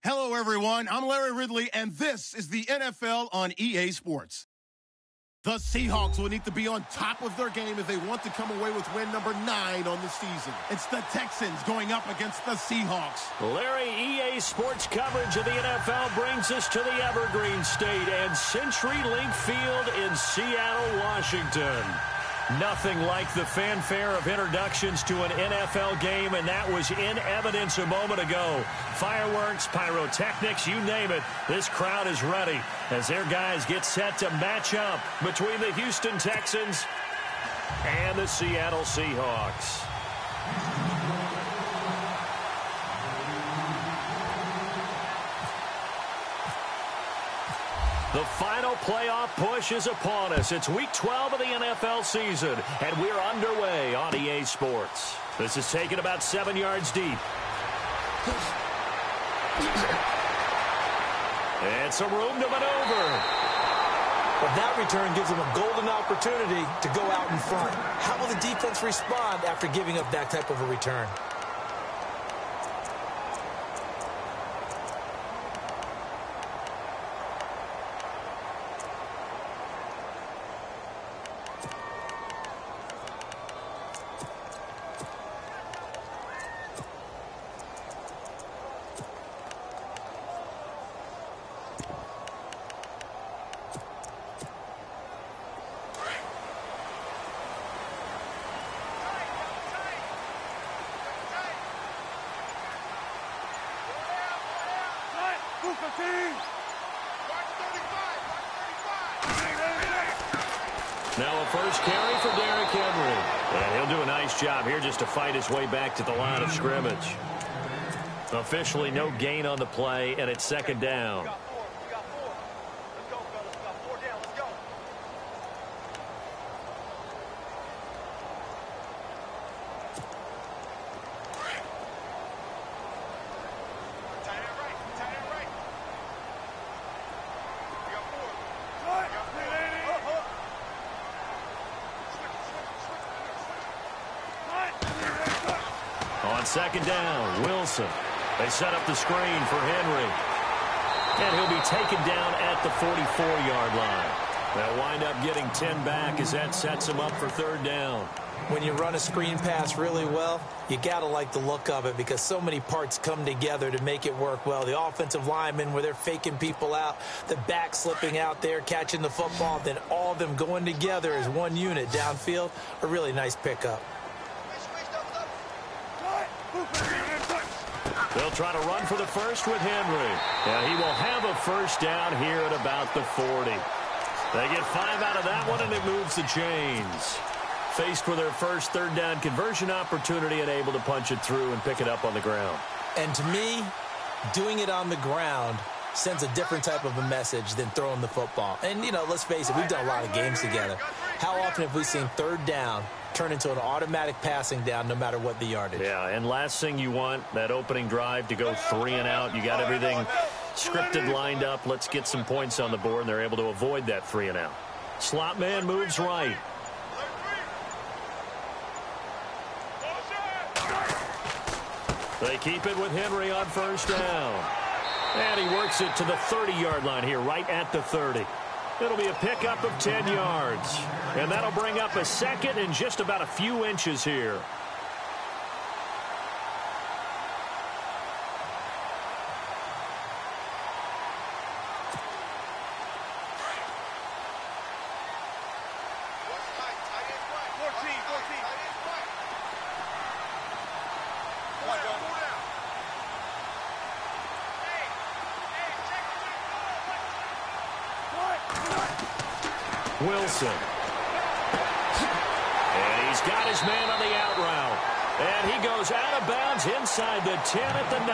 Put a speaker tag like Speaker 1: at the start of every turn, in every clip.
Speaker 1: Hello, everyone. I'm Larry Ridley, and this is the NFL on EA Sports. The Seahawks will need to be on top of their game if they want to come away with win number 9 on the season. It's the Texans going up against the Seahawks.
Speaker 2: Larry, EA Sports coverage of the NFL brings us to the Evergreen State and CenturyLink Field in Seattle, Washington. Nothing like the fanfare of introductions to an NFL game, and that was in evidence a moment ago. Fireworks, pyrotechnics, you name it. This crowd is ready as their guys get set to match up between the Houston Texans and the Seattle Seahawks. The final playoff push is upon us. It's Week 12 of the NFL season, and we're underway on EA Sports. This is taken about 7 yards deep. And some room to maneuver.
Speaker 3: But that return gives them a golden opportunity to go out in front. How will the defense respond after giving up that type of a return?
Speaker 2: Now a first carry for Derrick Henry. And he'll do a nice job here just to fight his way back to the line of scrimmage. Officially no gain on the play, and it's second down. On second down, Wilson. They set up the screen for Henry. And he'll be taken down at the 44-yard line. They'll wind up getting 10 back as that sets them up for third down.
Speaker 3: When you run a screen pass really well, you got to like the look of it because so many parts come together to make it work well. The offensive linemen, where they're faking people out, the back slipping out there, catching the football, then all of them going together as one unit downfield, a really nice pickup.
Speaker 2: They'll try to run for the first with Henry. And he will have a first down here at about the 40. They get 5 out of that one, and it moves the chains. Faced with their first third down conversion opportunity and able to punch it through and pick it up on the ground.
Speaker 3: And to me, doing it on the ground sends a different type of a message than throwing the football. And, you know, let's face it, we've done a lot of games together. How often have we seen third down turn into an automatic passing down no matter what the yardage?
Speaker 2: Yeah, and last thing you want, that opening drive to go 3 and out. You got everything scripted, lined up. Let's get some points on the board, and they're able to avoid that 3 and out. Slot man moves right. They keep it with Henry on first down. And he works it to the 30-yard line here, right at the 30. It'll be a pickup of 10 yards. And that'll bring up a second and just about a few inches here. Wilson. And he's got his man on the out route. And he goes out of bounds inside the 10 at the 9.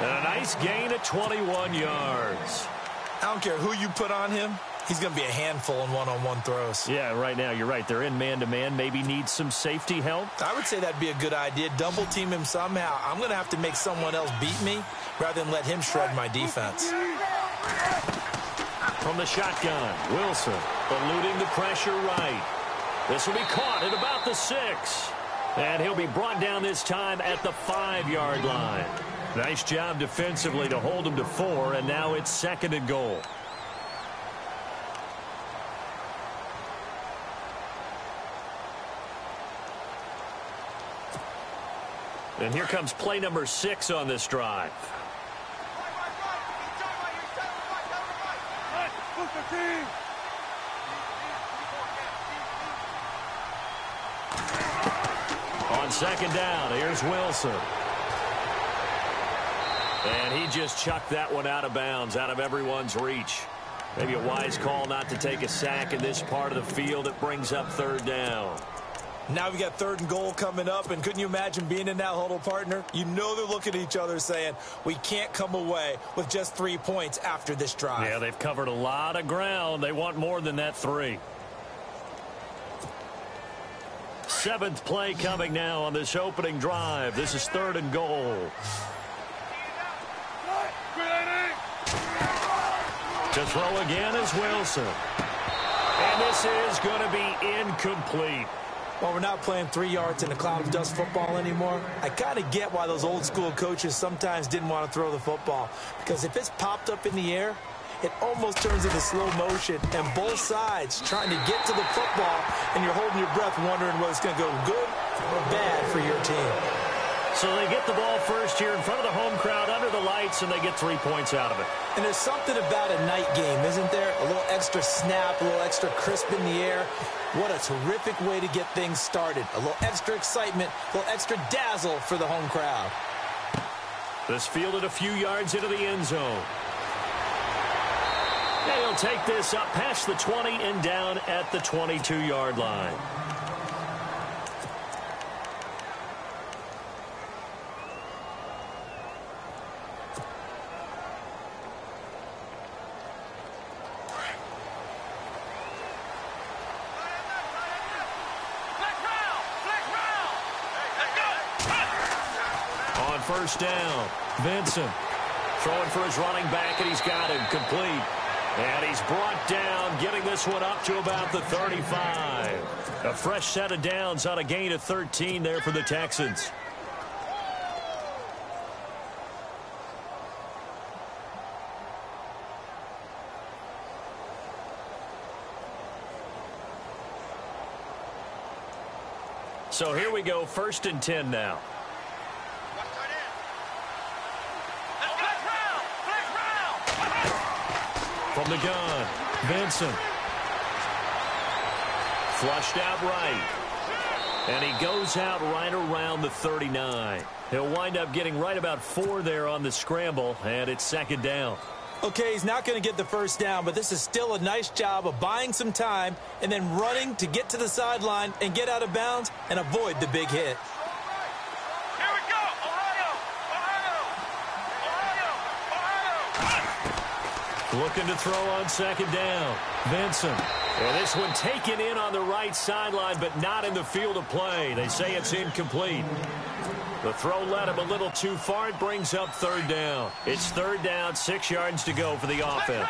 Speaker 2: And a nice gain at 21 yards.
Speaker 3: I don't care who you put on him. He's going to be a handful in one-on-one throws.
Speaker 2: Yeah, right now, you're right. They're in man-to-man. Maybe need some safety help.
Speaker 3: I would say that'd be a good idea. Double team him somehow. I'm going to have to make someone else beat me rather than let him shred my defense.
Speaker 2: From the shotgun, Wilson eluding the pressure right. This will be caught at about the 6. And he'll be brought down this time at the 5-yard line. Nice job defensively to hold them to 4, and now it's 2nd and goal. And here comes play number 6 on this drive. On 2nd down, here's Wilson. And he just chucked that one out of bounds, out of everyone's reach. Maybe a wise call not to take a sack in this part of the field. It brings up 3rd down.
Speaker 3: Now we got 3rd and goal coming up, and couldn't you imagine being in that huddle, partner? You know they're looking at each other saying, we can't come away with just 3 points after this drive.
Speaker 2: Yeah, they've covered a lot of ground. They want more than that 3. 7th play coming now on this opening drive. This is 3rd and goal. To throw again is Wilson. And this is going to be incomplete.
Speaker 3: Well, we're not playing 3 yards in a cloud of dust football anymore. I kind of get why those old school coaches sometimes didn't want to throw the football. Because if it's popped up in the air, it almost turns into slow motion. And both sides trying to get to the football, and you're holding your breath wondering whether it's going to go good or bad for your team.
Speaker 2: So they get the ball first here in front of the home crowd under the lights, and they get 3 points out of it.
Speaker 3: And there's something about a night game, isn't there? A little extra snap, a little extra crisp in the air. What a terrific way to get things started. A little extra excitement, a little extra dazzle for the home crowd.
Speaker 2: This fielded a few yards into the end zone. And he'll take this up past the 20 and down at the 22-yard line. First down, Vincent throwing for his running back, and he's got him complete. And he's brought down, getting this one up to about the 35. A fresh set of downs on a gain of 13 there for the Texans. So here we go, 1st and 10 now. From the gun, Vincent. Flushed out right. And he goes out right around the 39. He'll wind up getting right about 4 there on the scramble, and it's 2nd down.
Speaker 3: Okay, he's not going to get the first down, but this is still a nice job of buying some time and then running to get to the sideline and get out of bounds and avoid the big hit.
Speaker 2: Looking to throw on 2nd down. Vincent. And this one taken in on the right sideline, but not in the field of play. They say it's incomplete. The throw led him a little too far. It brings up 3rd down. It's 3rd down, 6 yards to go for the offense.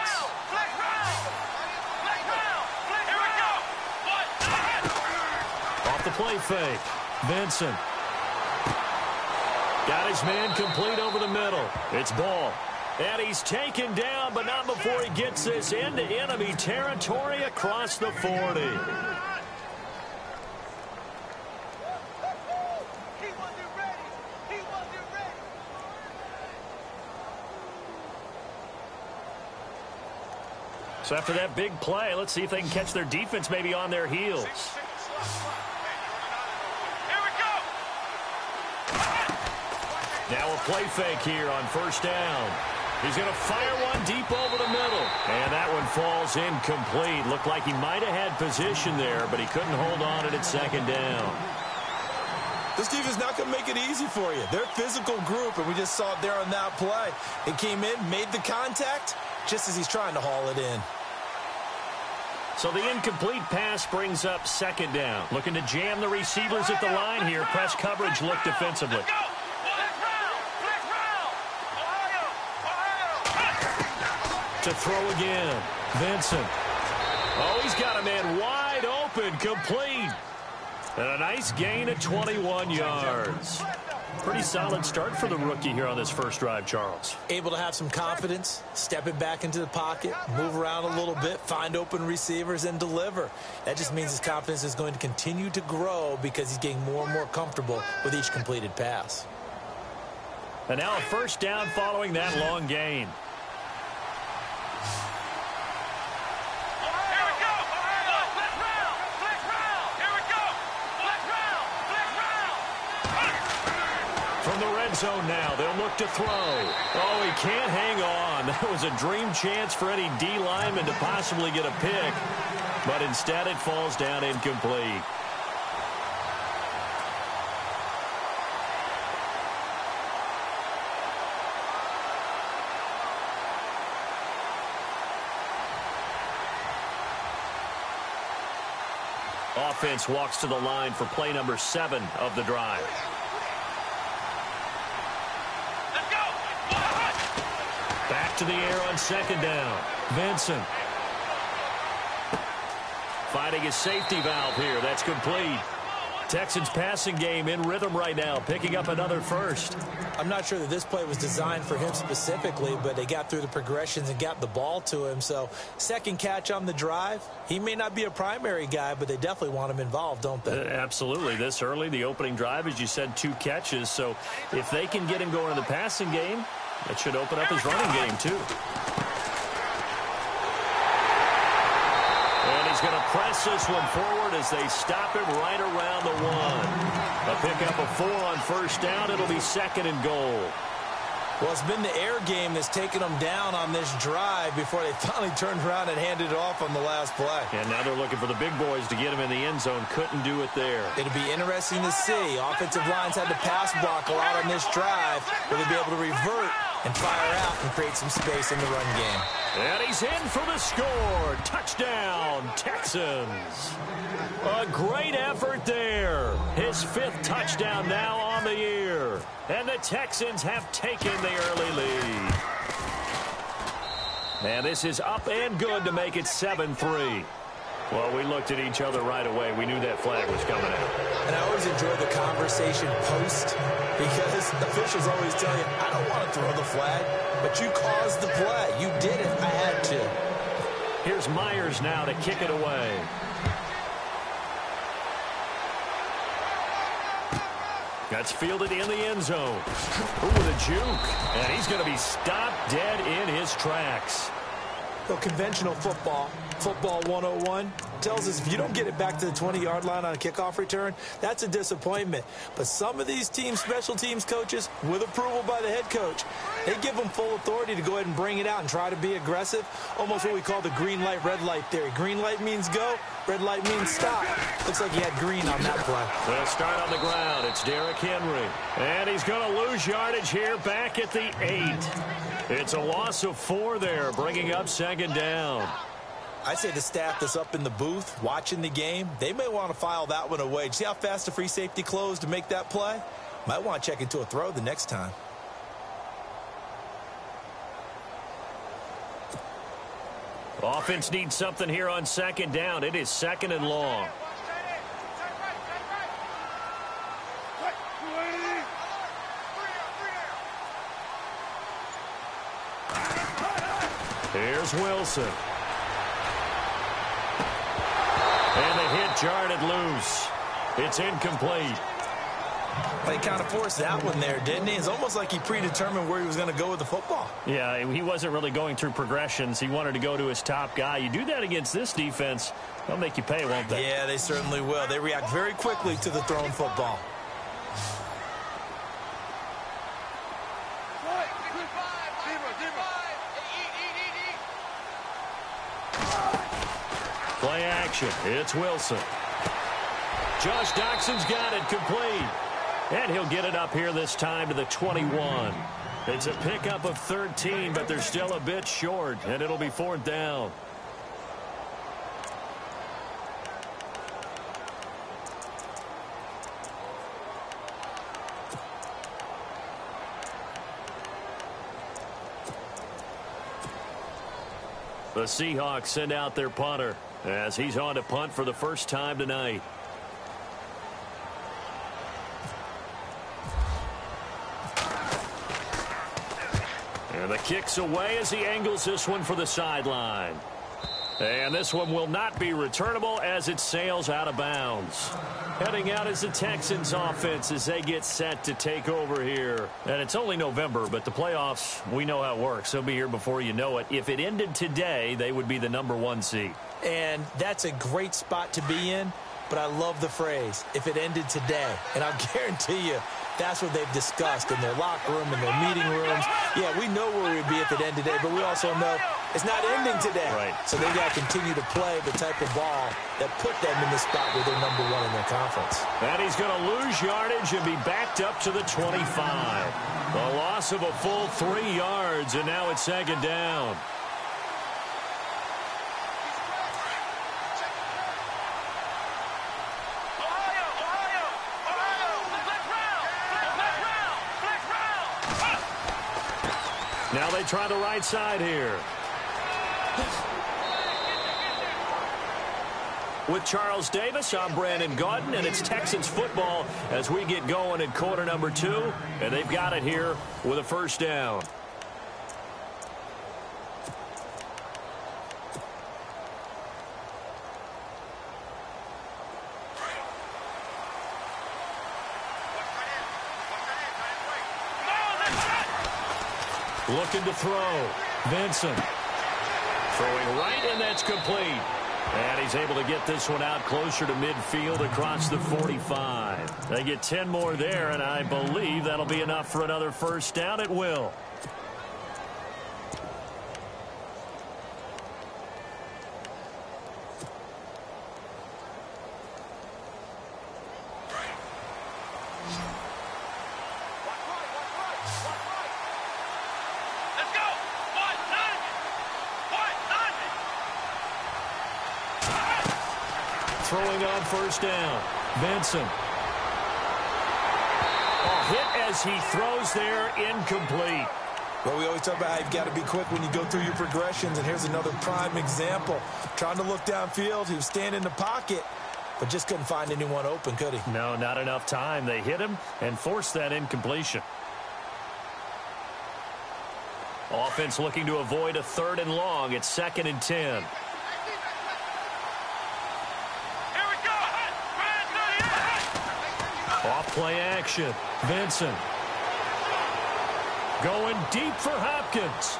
Speaker 2: Off the play fake. Vincent. Got his man complete over the middle. It's Ball. And he's taken down, but not before he gets this into enemy territory across the 40. So after that big play, let's see if they can catch their defense maybe on their heels. Now a play fake here on 1st down. He's going to fire one deep over the middle. And that one falls incomplete. Looked like he might have had position there, but he couldn't hold on it at 2nd down.
Speaker 3: This defense is not going to make it easy for you. They're a physical group, and we just saw it there on that play. It came in, made the contact, just as he's trying to haul it in.
Speaker 2: So the incomplete pass brings up 2nd down. Looking to jam the receivers at the line here. Press coverage look defensively. To throw again. Vincent. Oh, he's got a man wide open, complete. And a nice gain of 21 yards. Pretty solid start for the rookie here on this first drive, Charles.
Speaker 3: Able to have some confidence, stepping back into the pocket, move around a little bit, find open receivers, and deliver. That just means his confidence is going to continue to grow because he's getting more and more comfortable with each completed pass.
Speaker 2: And now a first down following that long gain. From the red zone now, they'll look to throw. Oh, he can't hang on. That was a dream chance for any D lineman to possibly get a pick, but instead it falls down incomplete. Offense walks to the line for play number 7 of the drive. Back to the air on second down. Vincent. Finding his safety valve here. That's complete. Texans passing game in rhythm right now, picking up another first.
Speaker 3: I'm not sure that this play was designed for him specifically, but they got through the progressions and got the ball to him. So second catch on the drive. He may not be a primary guy, but they definitely want him involved, don't they?
Speaker 2: Absolutely. This early, the opening drive, as you said, 2 catches. So if they can get him going in the passing game, that should open up his running game, too. And he's going to press this one forward as they stop him right around the 1. A pickup of 4 on first down. It'll be second and goal.
Speaker 3: Well, it's been the air game that's taken them down on this drive before they finally turned around and handed it off on the last play.
Speaker 2: And now they're looking for the big boys to get him in the end zone. Couldn't do it there.
Speaker 3: It'll be interesting to see. Offensive lines had to pass block a lot on this drive. Will they be able to revert and fire out and create some space in the run game?
Speaker 2: And he's in for the score. Touchdown, Texans. A great effort there. His 5th touchdown now on the year. And the Texans have taken the early lead. And this is up and good to make it 7-3. Well, we looked at each other right away. We knew that flag was coming out.
Speaker 3: And I always enjoy the conversation post because officials always tell you, I don't want to throw the flag, but you caused the play. You did it. I had to.
Speaker 2: Here's Myers now to kick it away. That's fielded in the end zone. Ooh, with a juke. And he's going to be stopped dead in his tracks.
Speaker 3: Well, conventional football 101, tells us if you don't get it back to the 20-yard line on a kickoff return, that's a disappointment. But some of these teams, special teams coaches, with approval by the head coach, they give them full authority to go ahead and bring it out and try to be aggressive, almost what we call the green light, red light theory. Green light means go, red light means stop. Looks like he had green on that play.
Speaker 2: They'll start on the ground. It's Derrick Henry. And he's going to lose yardage here back at the 8. It's a loss of 4 there, bringing up second down.
Speaker 3: I say the staff that's up in the booth watching the game, they may want to file that one away. See how fast the free safety closed to make that play? Might want to check into a throw the next time.
Speaker 2: Offense needs something here on second down. It is second and long. Here's Wilson. And the hit jarred loose. It's incomplete.
Speaker 3: Well, he kind of forced that one there, didn't he? It's almost like he predetermined where he was going to go with the football.
Speaker 2: Yeah, he wasn't really going through progressions. He wanted to go to his top guy. You do that against this defense, they'll make you pay, won't they?
Speaker 3: Yeah, they certainly will. They react very quickly to the thrown football.
Speaker 2: Play action. It's Wilson. Josh Doxson's got it complete. And he'll get it up here this time to the 21. It's a pickup of 13, but they're still a bit short, and it'll be 4th down. The Seahawks send out their punter as he's on to punt for the first time tonight. And the kick's away as he angles this one for the sideline. And this one will not be returnable as it sails out of bounds. Heading out is the Texans offense as they get set to take over here. And it's only November, but the playoffs, we know how it works. They'll be here before you know it. If it ended today, they would be the #1 seed.
Speaker 3: And that's a great spot to be in, but I love the phrase, if it ended today. And I'll guarantee you, that's what they've discussed in their locker room, in their meeting rooms. Yeah, we know where we'd be if it ended today, but we also know it's not ending today.
Speaker 2: Right.
Speaker 3: So they got to continue to play the type of ball that put them in the spot where they're #1 in their conference.
Speaker 2: And he's going to lose yardage and be backed up to the 25. The loss of a full 3 yards, and now it's 2nd down. Now they try the right side here. With Charles Davis, I'm Brandon Gaudin, and it's Texans football as we get going in quarter number 2. And they've got it here with a 1st down. Looking to throw. Vincent. Throwing right, and that's complete. And he's able to get this one out closer to midfield across the 45. They get 10 more there, and I believe that'll be enough for another 1st down. It will. Throwing on 1st down. Vincent. Hit as he throws there, incomplete.
Speaker 3: Well, we always talk about how you've got to be quick when you go through your progressions, and here's another prime example. Trying to look downfield, he was standing in the pocket, but just couldn't find anyone open, could he?
Speaker 2: No, not enough time. They hit him and forced that incompletion. Offense looking to avoid a 3rd and long. It's 2nd and 10. Off-play action. Vincent. Going deep for Hopkins.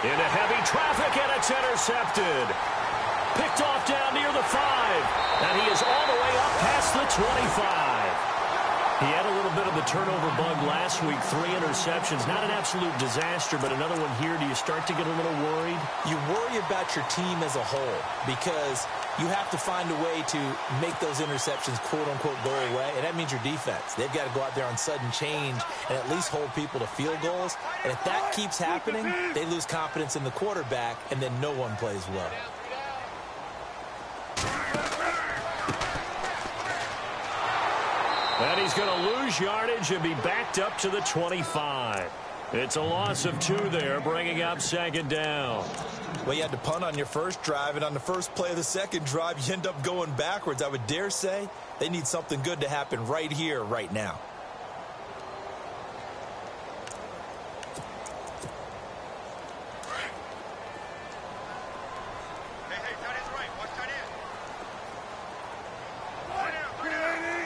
Speaker 2: Into heavy traffic, and it's intercepted. Picked off down near the 5. And he is all the way up past the 25. He had a little bit of the turnover bug last week. 3 interceptions. Not an absolute disaster, but another one here. Do you start to get a little worried?
Speaker 3: You worry about your team as a whole because you have to find a way to make those interceptions, quote-unquote, go away, and that means your defense. They've got to go out there on sudden change and at least hold people to field goals. And if that keeps happening, they lose confidence in the quarterback, and then no one plays well.
Speaker 2: And he's going to lose yardage and be backed up to the 25. It's a loss of 2 there, bringing up 2nd down.
Speaker 3: Well, you had to punt on your first drive, and on the first play of the second drive, you end up going backwards. I would dare say they need something good to happen right here, right now.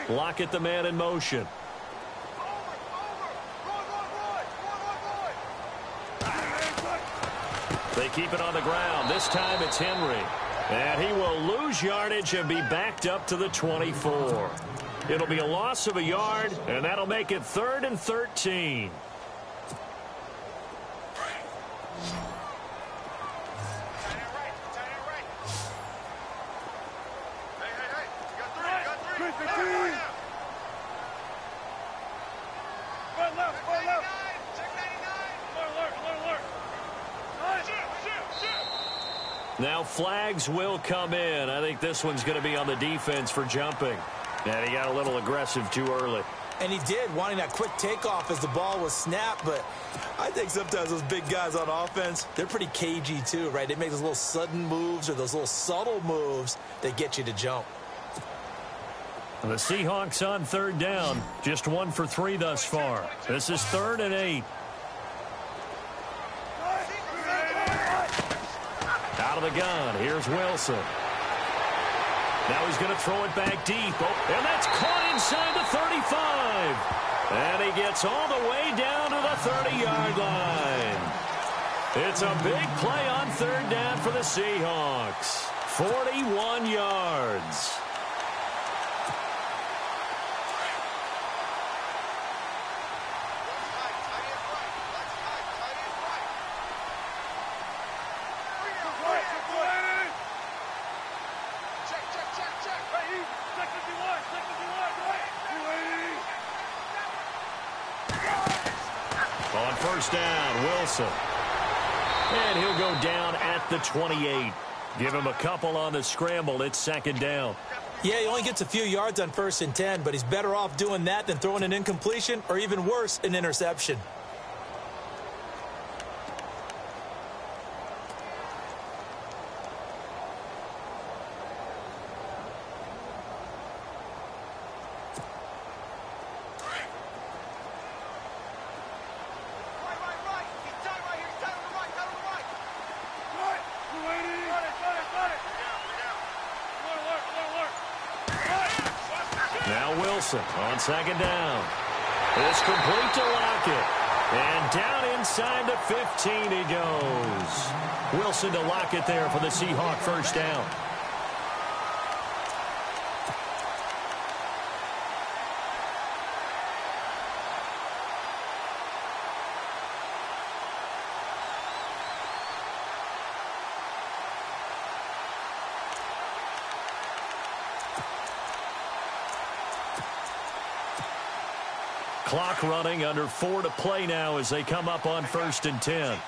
Speaker 2: Lockett, the man in motion. They keep it on the ground. This time it's Henry. And he will lose yardage and be backed up to the 24. It'll be a loss of a yard, and that'll make it 3rd and 13. Now flags will come in. I think this one's going to be on the defense for jumping. And he got a little aggressive too early.
Speaker 3: And he did, wanting that quick takeoff as the ball was snapped. But I think sometimes those big guys on offense, they're pretty cagey too, right? They make those little sudden moves or those little subtle moves that get you to jump.
Speaker 2: The Seahawks on 3rd down. Just 1 for 3 thus far. This is 3rd and 8. Out of the gun, here's Wilson. Now he's going to throw it back deep. Oh, and that's caught inside the 35. And he gets all the way down to the 30-yard line. It's a big play on third down for the Seahawks. 41 yards. On first down, Wilson. And he'll go down at the 28. Give him a couple on the scramble. It's second down.
Speaker 3: Yeah, he only gets a few yards on 1st and 10, but he's better off doing that than throwing an incompletion or even worse, an interception.
Speaker 2: Now Wilson on second down. It's complete to Lockett. And down inside the 15 he goes. Wilson to Lockett there for the Seahawk first down. Clock running, under 4 to play now as they come up on 1st and 10.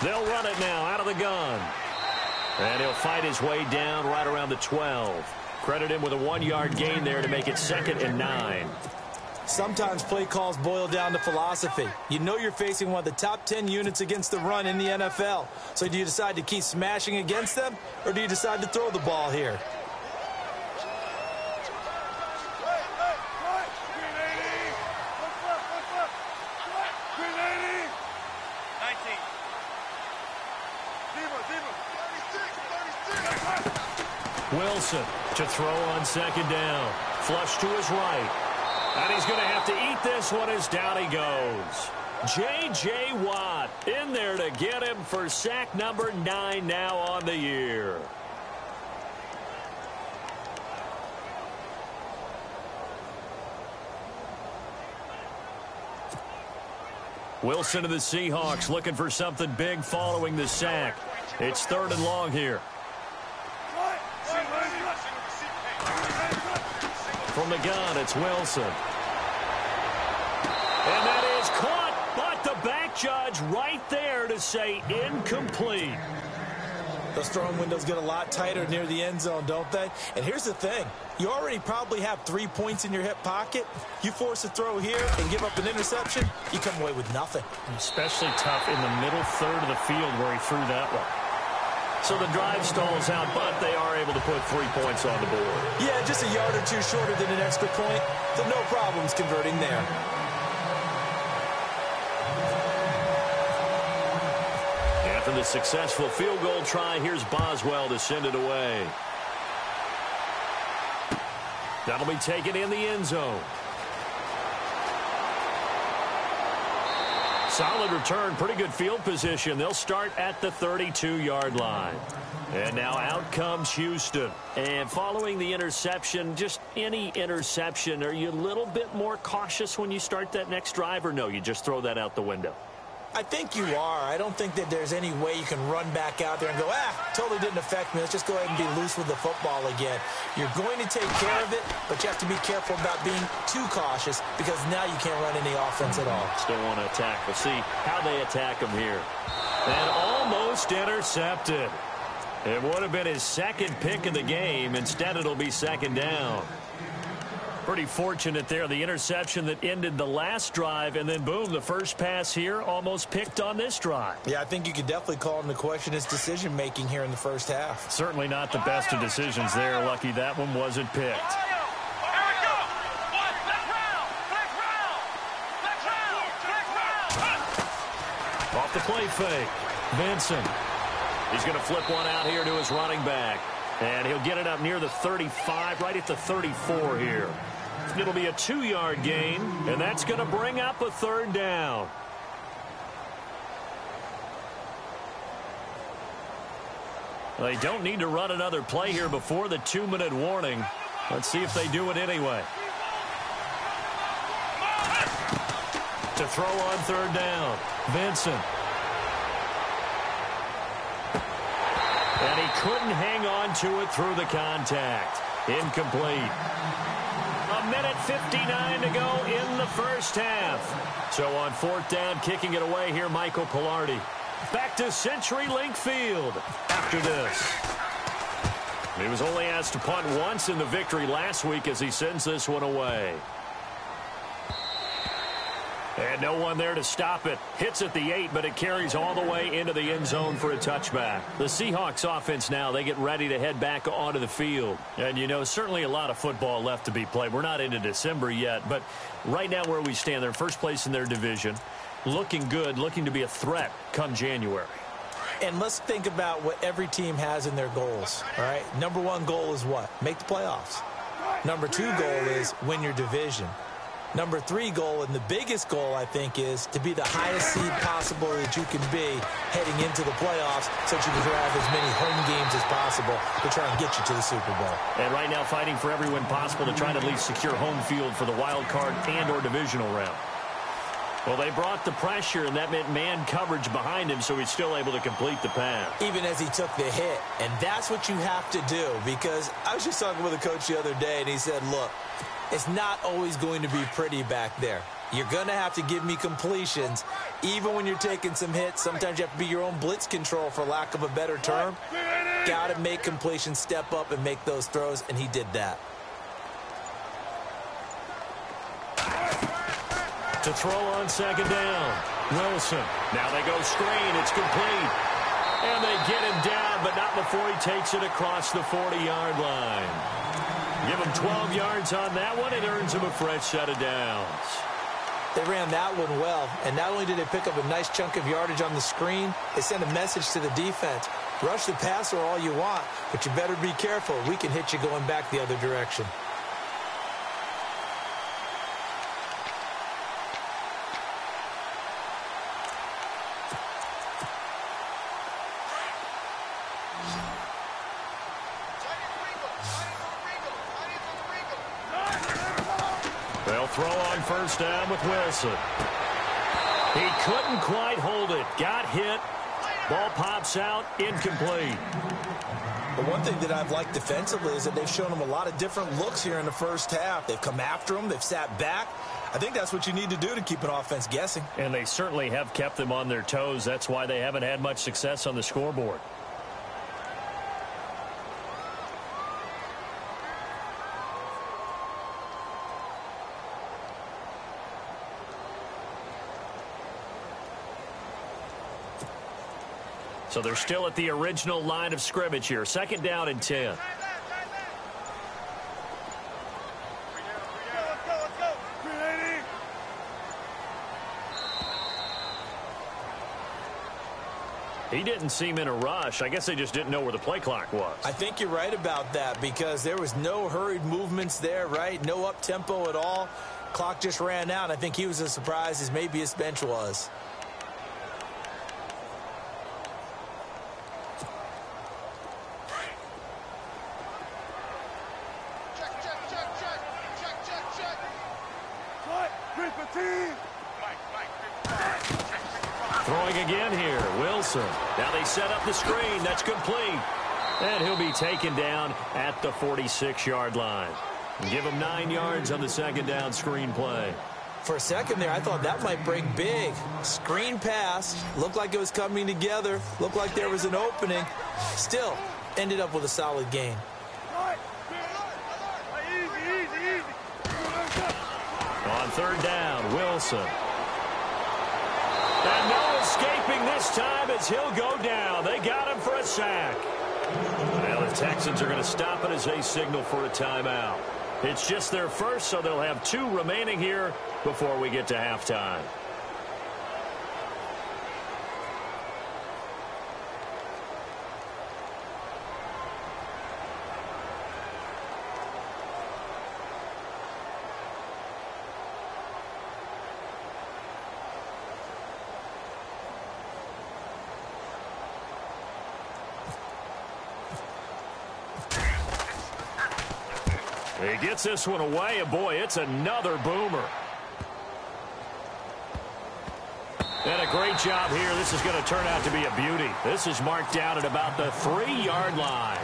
Speaker 2: They'll run it now out of the gun. And he'll fight his way down right around the 12. Credit him with a 1-yard gain there to make it 2nd and 9.
Speaker 3: Sometimes play calls boil down to philosophy. You know you're facing one of the top 10 units against the run in the NFL. So do you decide to keep smashing against them, or do you decide to throw the ball here?
Speaker 2: Wilson to throw on second down. Flush to his right. And he's going to have to eat this one as down he goes. J.J. Watt in there to get him for sack number 9 now on the year. Wilson to the Seahawks looking for something big following the sack. It's 3rd and long here. From the gun, it's Wilson. And that is caught, but the back judge right there to say incomplete.
Speaker 3: Those throwing windows get a lot tighter near the end zone, don't they? And here's the thing. You already probably have 3 points in your hip pocket. You force a throw here and give up an interception, you come away with nothing.
Speaker 2: Especially tough in the middle third of the field where he threw that one. So the drive stalls out, but they are able to put 3 points on the board.
Speaker 3: Yeah, just a yard or two shorter than an extra point, so no problems converting there.
Speaker 2: After the successful field goal try, here's Boswell to send it away. That'll be taken in the end zone. Solid return, pretty good field position. They'll start at the 32-yard line. And now out comes Houston. And following the interception, just any interception, are you a little bit more cautious when you start that next drive, or no, you just throw that out the window?
Speaker 3: I think you are. I don't think that there's any way you can run back out there and go, totally didn't affect me. Let's just go ahead and be loose with the football again. You're going to take care of it, but you have to be careful about being too cautious because now you can't run any offense at all.
Speaker 2: Still want to attack. We'll see how they attack him here. And almost intercepted. It would have been his second pick of the game. Instead, it'll be second down. Pretty fortunate there. The interception that ended the last drive, and then, boom, the first pass here almost picked on this drive.
Speaker 3: Yeah, I think you could definitely call into question his decision-making here in the first half.
Speaker 2: Certainly not the best of decisions there. Lucky that one wasn't picked. Off the play fake. Vincent. He's going to flip one out here to his running back. And he'll get it up near the 35, right at the 34 here. It'll be a 2-yard gain, and that's going to bring up a third down. They don't need to run another play here before the 2-minute warning. Let's see if they do it anyway. To throw on third down, Vincent. And he couldn't hang on to it through the contact. Incomplete. A minute 59 to go in the first half. So on fourth down, kicking it away here, Michael Pilardi. Back to CenturyLink Field after this. He was only asked to punt once in the victory last week as he sends this one away. And no one there to stop it. Hits at the 8, but it carries all the way into the end zone for a touchback. The Seahawks offense now, they get ready to head back onto the field. And, you know, certainly a lot of football left to be played. We're not into December yet, but right now where we stand, they're first place in their division. Looking good, looking to be a threat come January.
Speaker 3: And let's think about what every team has in their goals, all right? Number one goal is what? Make the playoffs. Number two goal is win your division. Number three goal, and the biggest goal, I think, is to be the highest seed possible that you can be heading into the playoffs so that you can have as many home games as possible to try and get you to the Super Bowl.
Speaker 2: And right now fighting for every win possible to try to at least secure home field for the wild card and or divisional round. Well, they brought the pressure, and that meant man coverage behind him, so he's still able to complete the pass.
Speaker 3: Even as he took the hit. And that's what you have to do, because I was just talking with a coach the other day, and he said, look, it's not always going to be pretty back there. You're going to have to give me completions. Even when you're taking some hits, sometimes you have to be your own blitz control, for lack of a better term. Got to make completions, step up, and make those throws, and he did that.
Speaker 2: To throw on second down, Wilson. Now they go screen. It's complete. And they get him down, but not before he takes it across the 40-yard line. Give him 12 yards on that one. It earns him a fresh set of downs.
Speaker 3: They ran that one well, and not only did they pick up a nice chunk of yardage on the screen, they sent a message to the defense. Rush the passer all you want, but you better be careful. We can hit you going back the other direction.
Speaker 2: They'll throw on first down with Wilson. He couldn't quite hold it. Got hit. Ball pops out. Incomplete.
Speaker 3: But one thing that I've liked defensively is that they've shown him a lot of different looks here in the first half. They've come after him. They've sat back. I think that's what you need to do to keep an offense guessing.
Speaker 2: And they certainly have kept them on their toes. That's why they haven't had much success on the scoreboard. So they're still at the original line of scrimmage here. Second down and 10. He didn't seem in a rush. I guess they just didn't know where the play clock was.
Speaker 3: I think you're right about that, because there was no hurried movements there, right? No up-tempo at all. Clock just ran out. I think he was as surprised as maybe his bench was.
Speaker 2: Throwing again here, Wilson. Now they set up the screen. That's complete. And he'll be taken down at the 46-yard line. Give him 9 yards on the second down screen play.
Speaker 3: For a second there, I thought that might break big. Screen pass. Looked like it was coming together. Looked like there was an opening. Still, ended up with a solid gain.
Speaker 2: On third down, Wilson. And no escaping this time as he'll go down. They got him for a sack. Well, the Texans are going to stop it as they signal for a timeout. It's just their first, so they'll have 2 remaining here before we get to halftime. He gets this one away, and boy, it's another boomer. And a great job here. This is going to turn out to be a beauty. This is marked down at about the 3-yard line.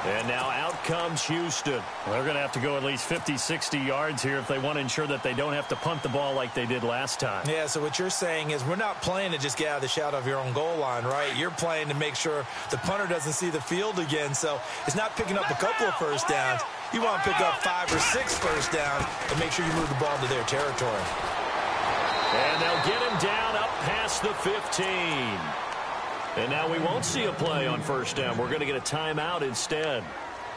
Speaker 2: And now out comes Houston.
Speaker 4: They're going to have to go at least 50, 60 yards here if they want to ensure that they don't have to punt the ball like they did last time.
Speaker 3: Yeah, so what you're saying is we're not playing to just get out of the shadow of your own goal line, right? You're playing to make sure the punter doesn't see the field again. So it's not picking up a couple of first downs. You want to pick up 5 or 6 first downs and make sure you move the ball into their territory.
Speaker 2: And they'll get him down up past the 15. And now we won't see a play on first down. We're going to get a timeout instead,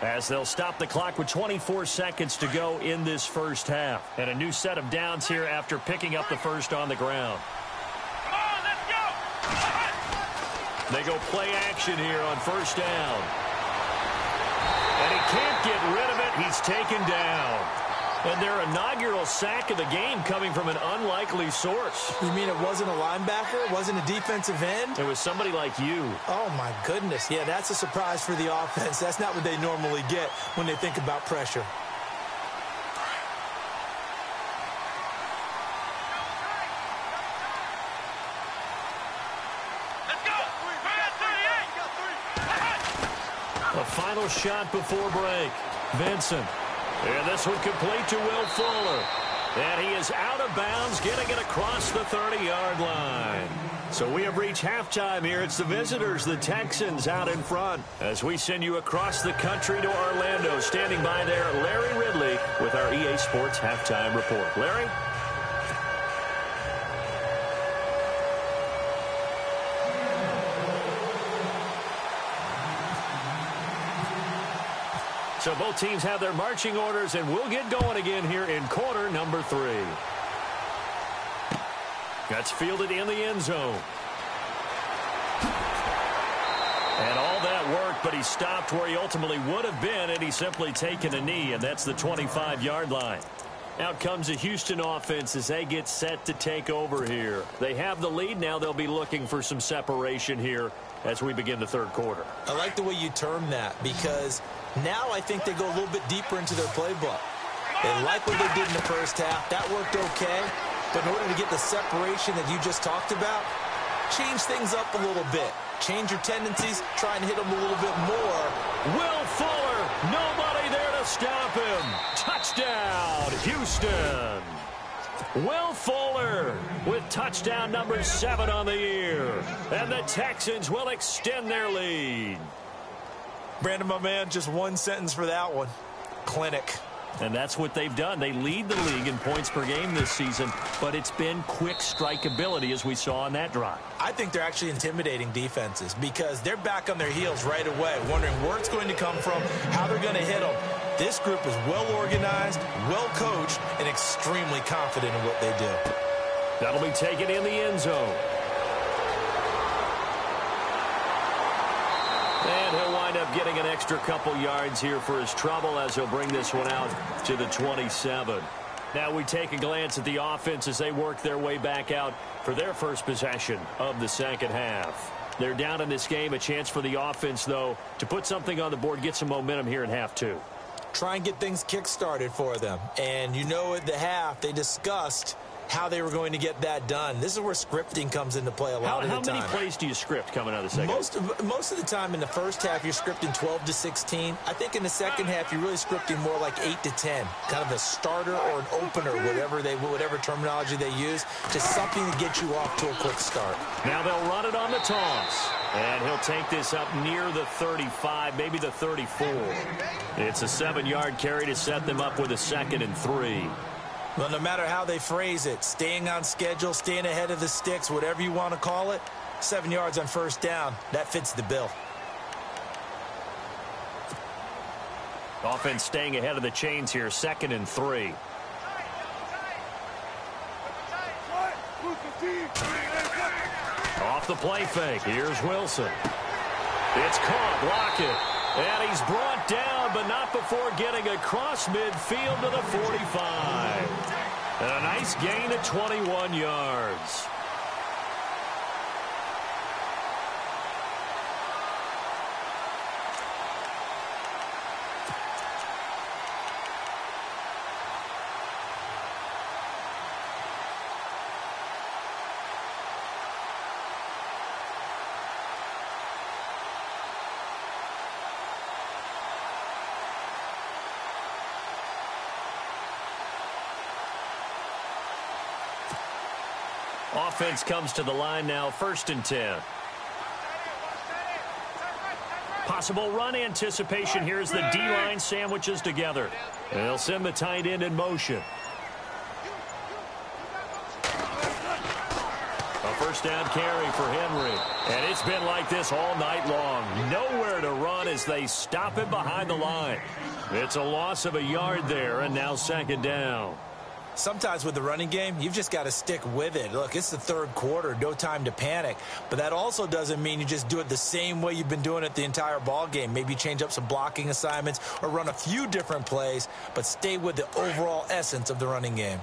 Speaker 2: as they'll stop the clock with 24 seconds to go in this first half. And a new set of downs here after picking up the first on the ground.
Speaker 5: Come on, let's go!
Speaker 2: They go play action here on first down. And he can't get rid of it. He's taken down. And their inaugural sack of the game coming from an unlikely source.
Speaker 3: You mean it wasn't a linebacker? It wasn't a defensive end?
Speaker 2: It was somebody like you.
Speaker 3: Oh, my goodness. Yeah, that's a surprise for the offense. That's not what they normally get when they think about pressure.
Speaker 5: Let's go!
Speaker 2: A final shot before break. Vincent. And this one complete to Will Fuller. And he is out of bounds, getting it across the 30-yard line. So we have reached halftime here. It's the visitors, the Texans, out in front. As we send you across the country to Orlando. Standing by there, Larry Ridley with our EA Sports Halftime Report. Larry? So both teams have their marching orders, and we'll get going again here in quarter number 3. That's fielded in the end zone. And all that work, but he stopped where he ultimately would have been, and he's simply taken a knee, and that's the 25-yard line. Out comes the Houston offense as they get set to take over here. They have the lead. Now they'll be looking for some separation here as we begin the third quarter.
Speaker 3: I like the way you term that, because now I think they go a little bit deeper into their playbook. They like what they did in the first half. That worked okay. But in order to get the separation that you just talked about, change things up a little bit. Change your tendencies, try and hit them a little bit more.
Speaker 2: Will Fuller, nobody there to stop him. Touchdown, Houston. Will Fuller with touchdown number 7 on the year. And the Texans will extend their lead.
Speaker 3: Brandon, my man, just one sentence for that one. Clinic.
Speaker 2: And that's what they've done. They lead the league in points per game this season, but it's been quick strikeability as we saw on that drive.
Speaker 3: I think they're actually intimidating defenses because they're back on their heels right away, wondering where it's going to come from, how they're going to hit them. This group is well organized, well coached, and extremely confident in what they do.
Speaker 2: That'll be taken in the end zone. And he'll wind up getting an extra couple yards here for his trouble as he'll bring this one out to the 27. Now we take a glance at the offense as they work their way back out for their first possession of the second half. They're down in this game. A chance for the offense, though, to put something on the board, get some momentum here in half 2.
Speaker 3: Try and get things kick-started for them. And you know at the half they discussed how they were going to get that done. This is where scripting comes into play a lot of the time.
Speaker 2: How many plays do you script coming out of the second?
Speaker 3: Most of the time in the first half, you're scripting 12 to 16. I think in the second half, you're really scripting more like 8 to 10. Kind of a starter or an opener, whatever terminology they use, just something to get you off to a quick start.
Speaker 2: Now they'll run it on the toss. And he'll take this up near the 35, maybe the 34. It's a 7-yard carry to set them up with a 2nd and 3.
Speaker 3: Well, no matter how they phrase it, staying on schedule, staying ahead of the sticks, whatever you want to call it, 7 yards on first down, that fits the bill.
Speaker 4: Offense staying ahead of the chains here, 2nd and 3. Off the play fake. Here's Wilson. It's caught. Lockett. And he's brought down, but not before getting across midfield to the 45. And a nice gain of 21 yards. Offense comes to the line now, 1st and 10. Possible run anticipation here as the D-line sandwiches together. And they'll send the tight end in motion. A first down carry for Henry. And it's been like this all night long. Nowhere to run as they stop him behind the line. It's a loss of a yard there, and now 2nd down.
Speaker 3: Sometimes with the running game, you've just got to stick with it. Look, it's the 3rd quarter, no time to panic. But that also doesn't mean you just do it the same way you've been doing it the entire ball game. Maybe change up some blocking assignments or run a few different plays, but stay with the overall essence of the running game.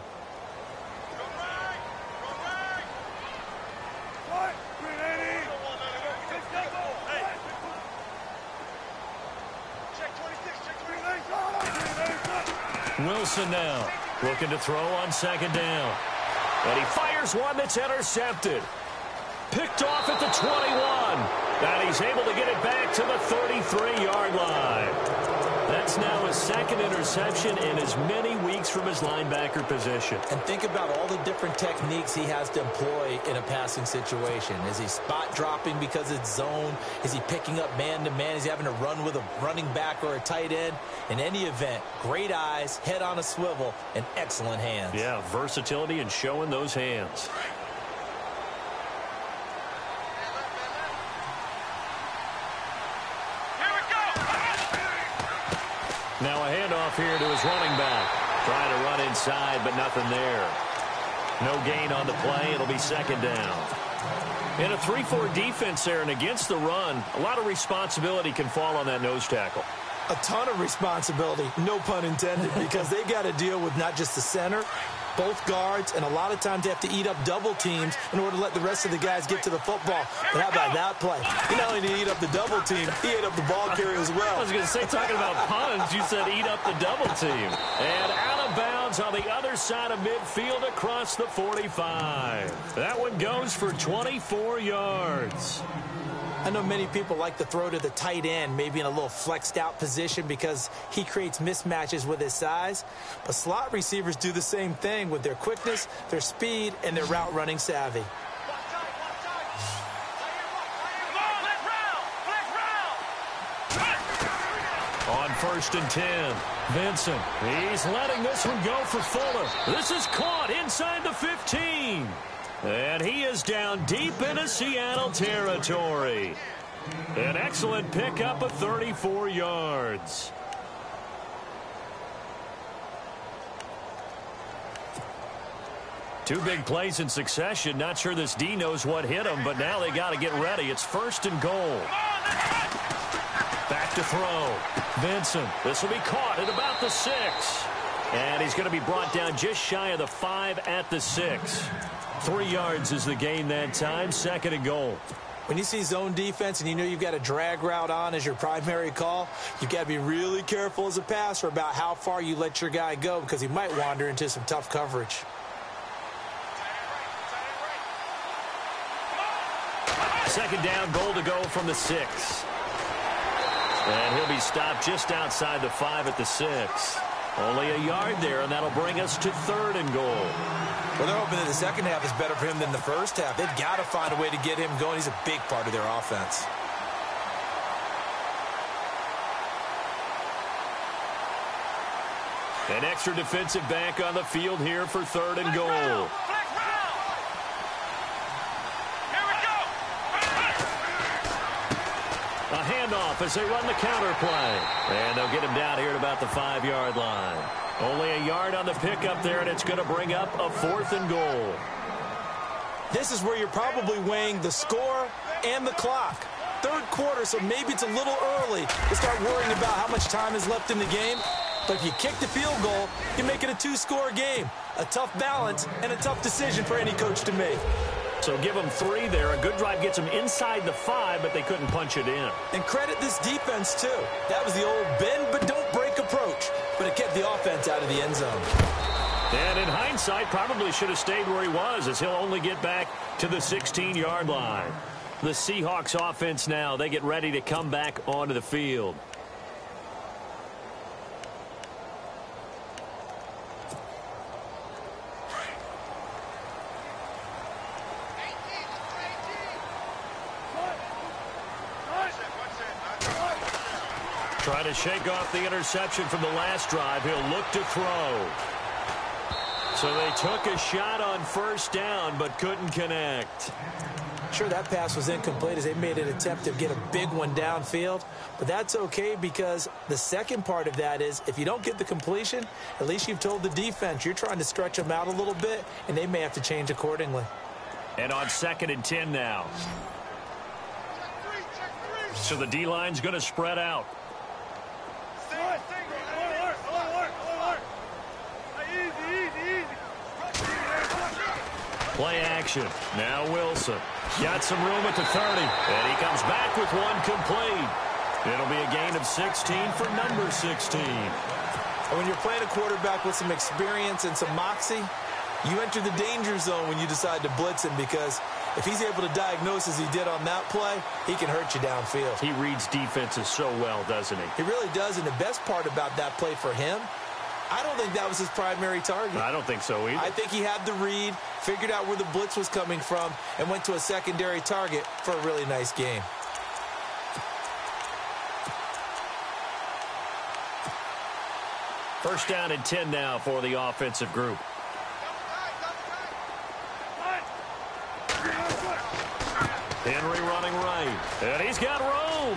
Speaker 4: Wilson now. Looking to throw on 2nd down. And he fires one that's intercepted. Picked off at the 21. And he's able to get it back to the 33-yard line. That's now his 2nd interception in as many weeks from his linebacker position.
Speaker 3: And think about all the different techniques he has to employ in a passing situation. Is he spot dropping because it's zone? Is he picking up man-to-man? Is he having to run with a running back or a tight end? In any event, great eyes, head on a swivel, and excellent hands.
Speaker 4: Yeah, versatility and showing those hands. Now a handoff here to his running back. Trying to run inside, but nothing there. No gain on the play. It'll be 2nd down. In a 3-4 defense there and against the run, a lot of responsibility can fall on that nose tackle.
Speaker 3: A ton of responsibility, no pun intended, because they've got to deal with not just the center, both guards, and a lot of times they have to eat up double teams in order to let the rest of the guys get to the football. But how about that play? He not only did he eat up the double team, he ate up the ball carrier as well.
Speaker 4: I was going to say, talking about puns, you said eat up the double team. And out of bounds on the other side of midfield across the 45. That one goes for 24 yards.
Speaker 3: I know many people like to throw to the tight end, maybe in a little flexed out position because he creates mismatches with his size. But slot receivers do the same thing with their quickness, their speed, and their route running savvy.
Speaker 4: On 1st and 10, Vincent. He's letting this one go for Fuller. This is caught inside the 15. And he is down deep into Seattle territory. An excellent pickup of 34 yards. Two big plays in succession. Not sure this D knows what hit him, but now they got to get ready. It's 1st and goal. Back to throw. Vincent. This will be caught at about the 6. And he's going to be brought down just shy of the 5 at the 6. 3 yards is the gain that time. 2nd and goal.
Speaker 3: When you see zone defense and you know you've got a drag route on as your primary call, you've got to be really careful as a passer about how far you let your guy go because he might wander into some tough coverage.
Speaker 4: Second down, goal to go from the 6. And he'll be stopped just outside the 5 at the 6. Only a yard there, and that'll bring us to 3rd and goal.
Speaker 3: Well, they're hoping that the second half is better for him than the first half. They've got to find a way to get him going. He's a big part of their offense.
Speaker 2: An extra defensive back on the field here for 3rd and goal. A handoff as they run the counter play. And they'll get him down here at about the 5-yard line. Only a yard on the pickup there, and it's going to bring up a 4th and goal.
Speaker 3: This is where you're probably weighing the score and the clock. 3rd quarter, so maybe it's a little early to start worrying about how much time is left in the game. But if you kick the field goal, you make it a 2-score game. A tough balance and a tough decision for any coach to make.
Speaker 2: So give them 3 there. A good drive gets them inside the 5, but they couldn't punch it in.
Speaker 3: And credit this defense, too. That was the old bend but don't break approach. But it kept the offense out of the end zone.
Speaker 2: And in hindsight, probably should have stayed where he was, as he'll only get back to the 16-yard line. The Seahawks offense now, they get ready to come back onto the field. Trying to shake off the interception from the last drive. He'll look to throw. So they took a shot on 1st down, but couldn't connect.
Speaker 3: Sure, that pass was incomplete as they made an attempt to get a big one downfield. But that's okay because the second part of that is if you don't get the completion, at least you've told the defense you're trying to stretch them out a little bit, and they may have to change accordingly.
Speaker 2: And on 2nd and 10 now. So the D-line's going to spread out. Play action. Now Wilson. Got some room at the 30. And he comes back with one complete. It'll be a gain of 16 for number 16.
Speaker 3: And when you're playing a quarterback with some experience and some moxie, you enter the danger zone when you decide to blitz him, because if he's able to diagnose as he did on that play, he can hurt you downfield.
Speaker 2: He reads defenses so well, doesn't he?
Speaker 3: He really does, and the best part about that play for him, I don't think that was his primary target.
Speaker 2: I don't think so either.
Speaker 3: I think he had the read, figured out where the blitz was coming from, and went to a secondary target for a really nice game.
Speaker 2: First down and 10 now for the offensive group. Henry running right, and he's got room.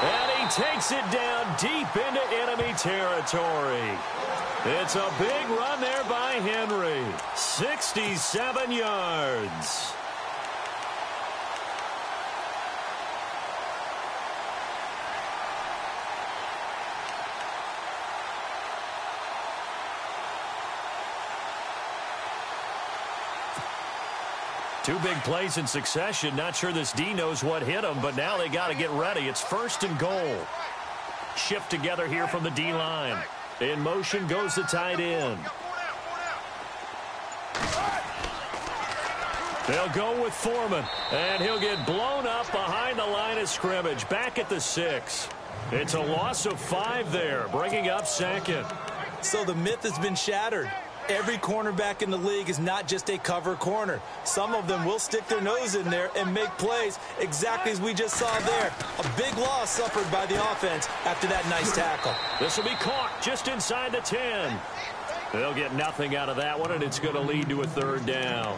Speaker 2: And he takes it down deep into enemy territory. It's a big run there by Henry. 67 yards. Two big plays in succession. Not sure this D knows what hit him, but now they got to get ready. It's 1st and goal. Shift together here from the D-line. In motion goes the tight end. They'll go with Foreman, and he'll get blown up behind the line of scrimmage. Back at the 6. It's a loss of 5 there, bringing up 2nd.
Speaker 3: So the myth has been shattered. Every cornerback in the league is not just a cover corner. Some of them will stick their nose in there and make plays exactly as we just saw there. A big loss suffered by the offense after that nice tackle.
Speaker 2: This will be caught just inside the 10. They'll get nothing out of that one, and it's going to lead to a 3rd down.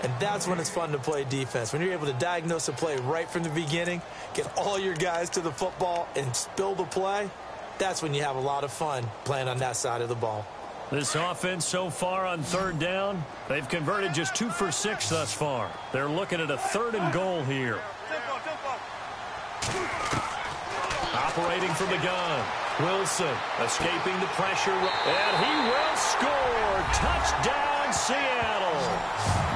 Speaker 3: And that's when it's fun to play defense. When you're able to diagnose a play right from the beginning, get all your guys to the football and spill the play, that's when you have a lot of fun playing on that side of the ball.
Speaker 2: This offense so far on 3rd down, they've converted just 2 for 6 thus far. They're looking at a 3rd and goal here. Operating from the gun. Wilson escaping the pressure. And he will score. Touchdown, Seattle.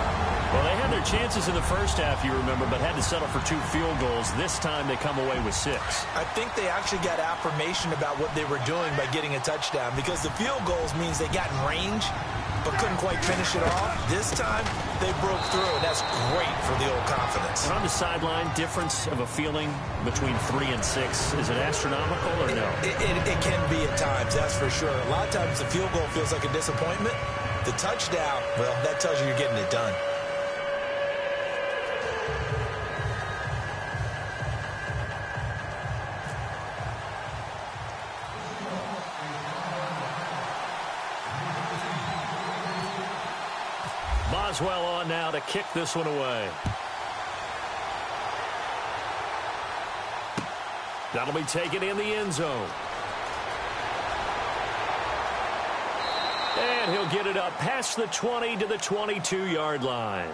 Speaker 2: Well, they had their chances in the first half, you remember, but had to settle for 2 field goals. This time they come away with 6.
Speaker 3: I think they actually got affirmation about what they were doing by getting a touchdown, because the field goals means they got in range but couldn't quite finish it off. This time they broke through, and that's great for the old confidence.
Speaker 2: And on the sideline, difference of a feeling between 3 and 6, is it astronomical or no?
Speaker 3: It can be at times, that's for sure. A lot of times the field goal feels like a disappointment. The touchdown, well, that tells you you're getting it done.
Speaker 2: Boswell on now to kick this one away. That'll be taken in the end zone. And he'll get it up past the 20 to the 22-yard line.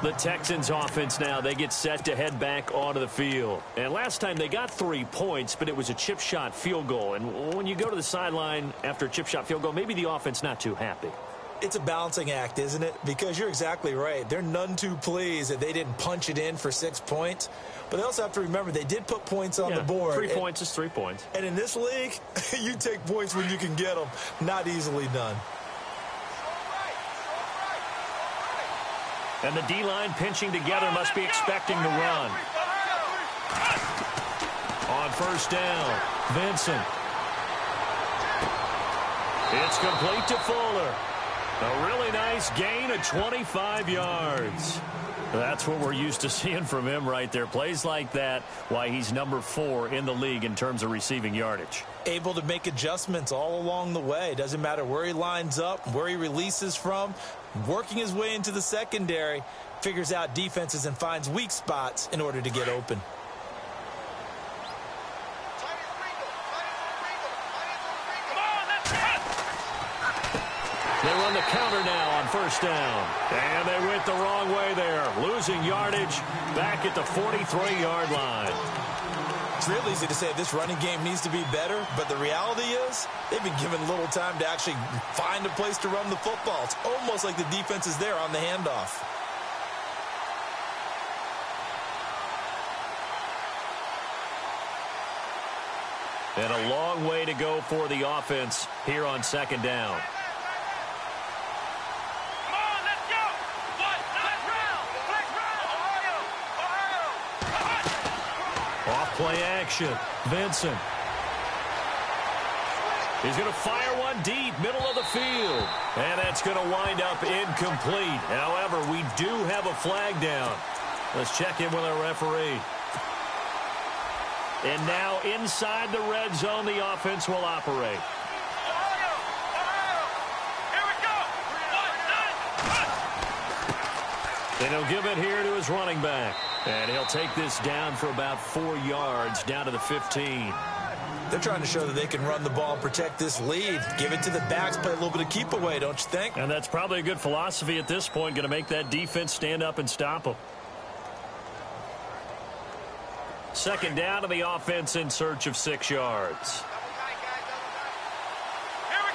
Speaker 2: The Texans offense now, they get set to head back onto the field. And last time they got 3 points, but it was a chip shot field goal. And when you go to the sideline after a chip shot field goal, maybe the offense not too happy.
Speaker 3: It's a balancing act, isn't it? Because you're exactly right. They're none too pleased that they didn't punch it in for 6 points. But they also have to remember they did put points on the board.
Speaker 2: 3 points is 3 points.
Speaker 3: And in this league, you take points when you can get them. Not easily done.
Speaker 2: And the D-line pinching together must be expecting the run. On first down, Vincent. It's complete to Fuller. A really nice gain of 25 yards. That's what we're used to seeing from him right there. Plays like that, why he's number 4 in the league in terms of receiving yardage.
Speaker 3: Able to make adjustments all along the way. Doesn't matter where he lines up, where he releases from. Working his way into the secondary, figures out defenses and finds weak spots in order to get open.
Speaker 2: They run the counter now on first down. And they went the wrong way there. Losing yardage back at the 43-yard line.
Speaker 3: It's real easy to say this running game needs to be better, but the reality is they've been given little time to actually find a place to run the football. It's almost like the defense is there on the handoff.
Speaker 2: And a long way to go for the offense here on second down. Play action. Vincent. He's going to fire one deep, middle of the field. And that's going to wind up incomplete. However, we do have a flag down. Let's check in with our referee. And now inside the red zone, the offense will operate.
Speaker 5: Here we go.
Speaker 2: And he'll give it here to his running back. And he'll take this down for about 4 yards, down to the 15.
Speaker 3: They're trying to show that they can run the ball and protect this lead. Give it to the backs, play a little bit of keep away, don't you think?
Speaker 2: And that's probably a good philosophy at this point, going to make that defense stand up and stop them. Second down to the offense in search of 6 yards.
Speaker 5: Here we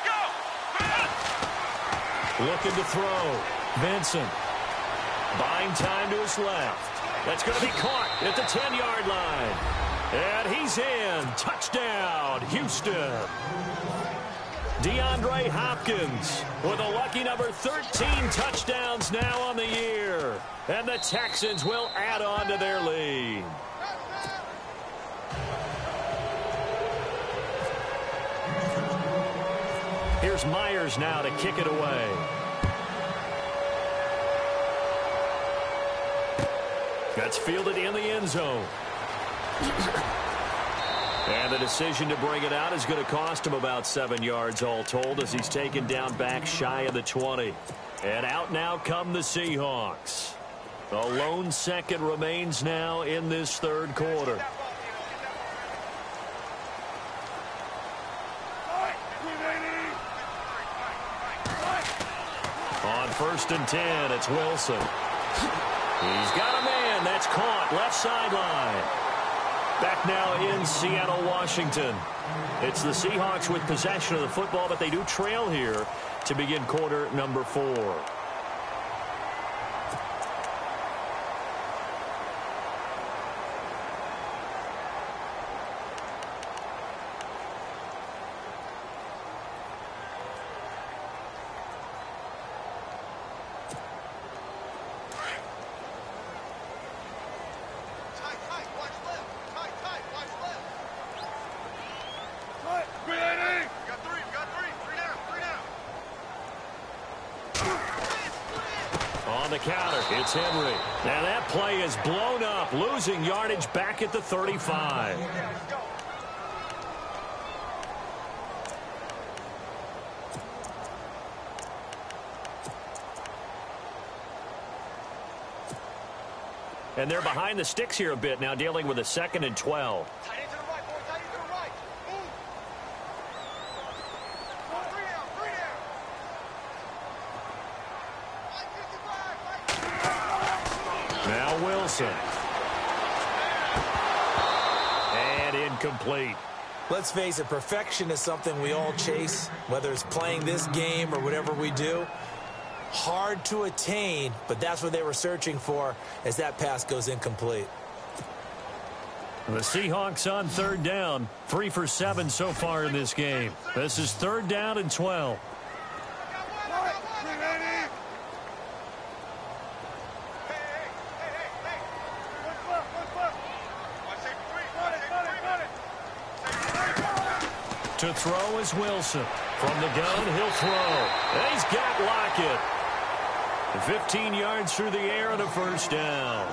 Speaker 5: go.
Speaker 2: Looking to throw. Vincent. Buying time to his left. That's going to be caught at the 10-yard line. And he's in. Touchdown, Houston. DeAndre Hopkins with a lucky number 13 touchdowns now on the year. And the Texans will add on to their lead. Here's Myers now to kick it away. That's fielded in the end zone. And the decision to bring it out is going to cost him about 7 yards all told as he's taken down back shy of the 20. And out now come the Seahawks. A lone second remains now in this third quarter. On first and 10, it's Wilson. He's got a man. That's caught. Left sideline. Back now in Seattle, Washington. It's the Seahawks with possession of the football, but they do trail here to begin quarter number 4. Counter. It's Henry. Now that play is blown up, losing yardage back at the 35. And they're behind the sticks here a bit now, dealing with a 2nd and 12.
Speaker 5: Tight end to the right, boy. Tight end to the right. Move. Three down.
Speaker 2: Now Wilson. And incomplete.
Speaker 3: Let's face it, perfection is something we all chase, whether it's playing this game or whatever we do. Hard to attain, but that's what they were searching for as that pass goes incomplete.
Speaker 2: The Seahawks on 3rd down, 3 for 7 so far in this game. This is 3rd down and 12. To throw is Wilson. From the gun, he'll throw. And he's got Lockett. 15 yards through the air and a 1st down.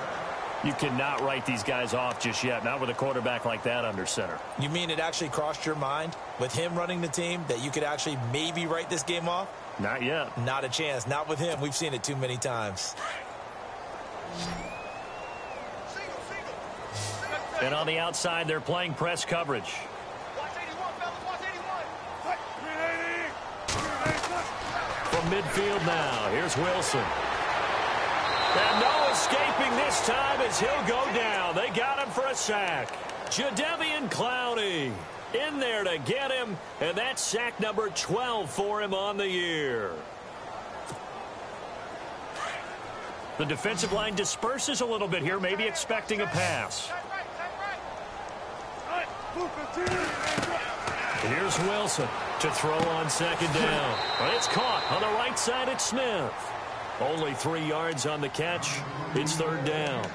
Speaker 2: You cannot write these guys off just yet, not with a quarterback like that under center.
Speaker 3: You mean it actually crossed your mind with him running the team that you could actually maybe write this game off?
Speaker 2: Not yet.
Speaker 3: Not a chance. Not with him. We've seen it too many times.
Speaker 2: And on the outside, they're playing press coverage. From midfield now, here's Wilson. And no escaping this time as he'll go down. They got him for a sack. Jadeveon Clowney in there to get him, and that's sack number 12 for him on the year. The defensive line disperses a little bit here, maybe expecting a pass. Here's Wilson to throw on 2nd down. But it's caught on the right side at Smith. Only 3 yards on the catch. It's 3rd down.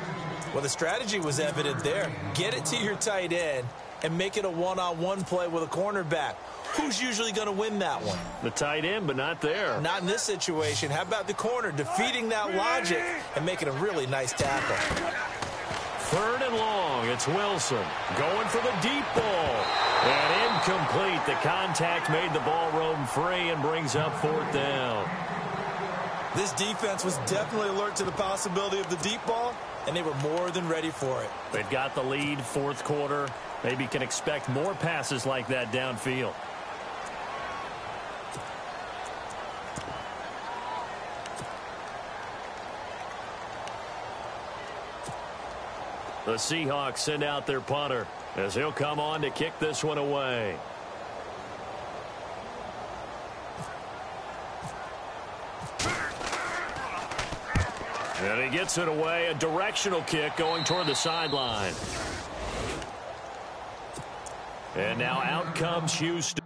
Speaker 3: Well, the strategy was evident there. Get it to your tight end and make it a one-on-one play with a cornerback. Who's usually going to win that one?
Speaker 2: The tight end, but not there.
Speaker 3: Not in this situation. How about the corner defeating that logic and making a really nice tackle?
Speaker 2: 3rd and long. It's Wilson going for the deep ball. And incomplete. The contact made the ball roam free and brings up 4th down.
Speaker 3: This defense was definitely alert to the possibility of the deep ball, and they were more than ready for it.
Speaker 2: They've got the lead, 4th quarter. Maybe can expect more passes like that downfield. The Seahawks send out their punter as he'll come on to kick this one away. And he gets it away, a directional kick going toward the sideline. And now out comes Houston.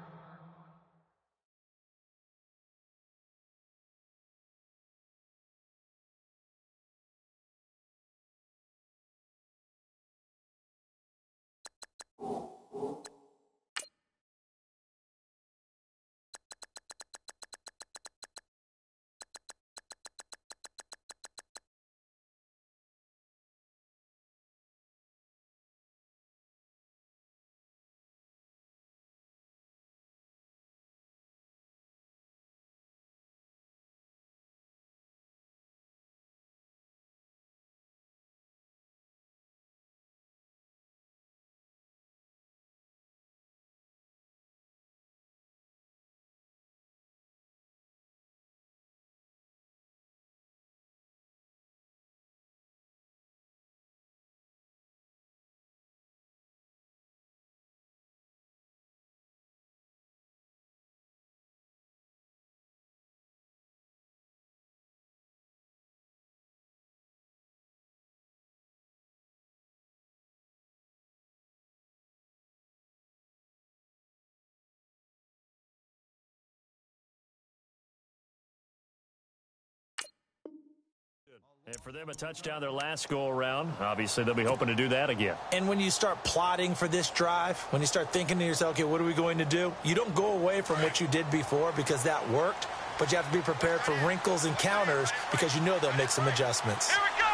Speaker 2: And for them, a touchdown their last go-around. Obviously, they'll be hoping to do that again.
Speaker 3: And when you start plotting for this drive, when you start thinking to yourself, okay, what are we going to do? You don't go away from what you did before because that worked, but you have to be prepared for wrinkles and counters because you know they'll make some adjustments.
Speaker 5: Here we go.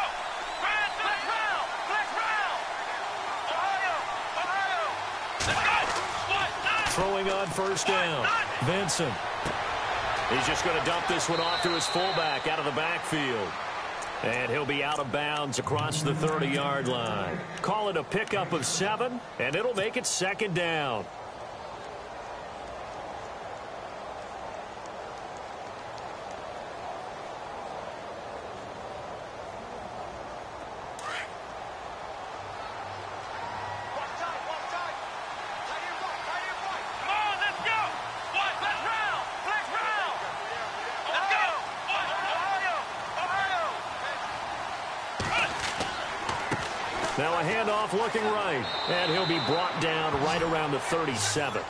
Speaker 5: Flag round. Ohio. Let's go.
Speaker 2: Throwing on 1st down. Vincent. He's just going to dump this one off to his fullback out of the backfield. And he'll be out of bounds across the 30-yard line. Call it a pickup of 7, and it'll make it second down. Now a handoff looking right, and he'll be brought down right around the 37.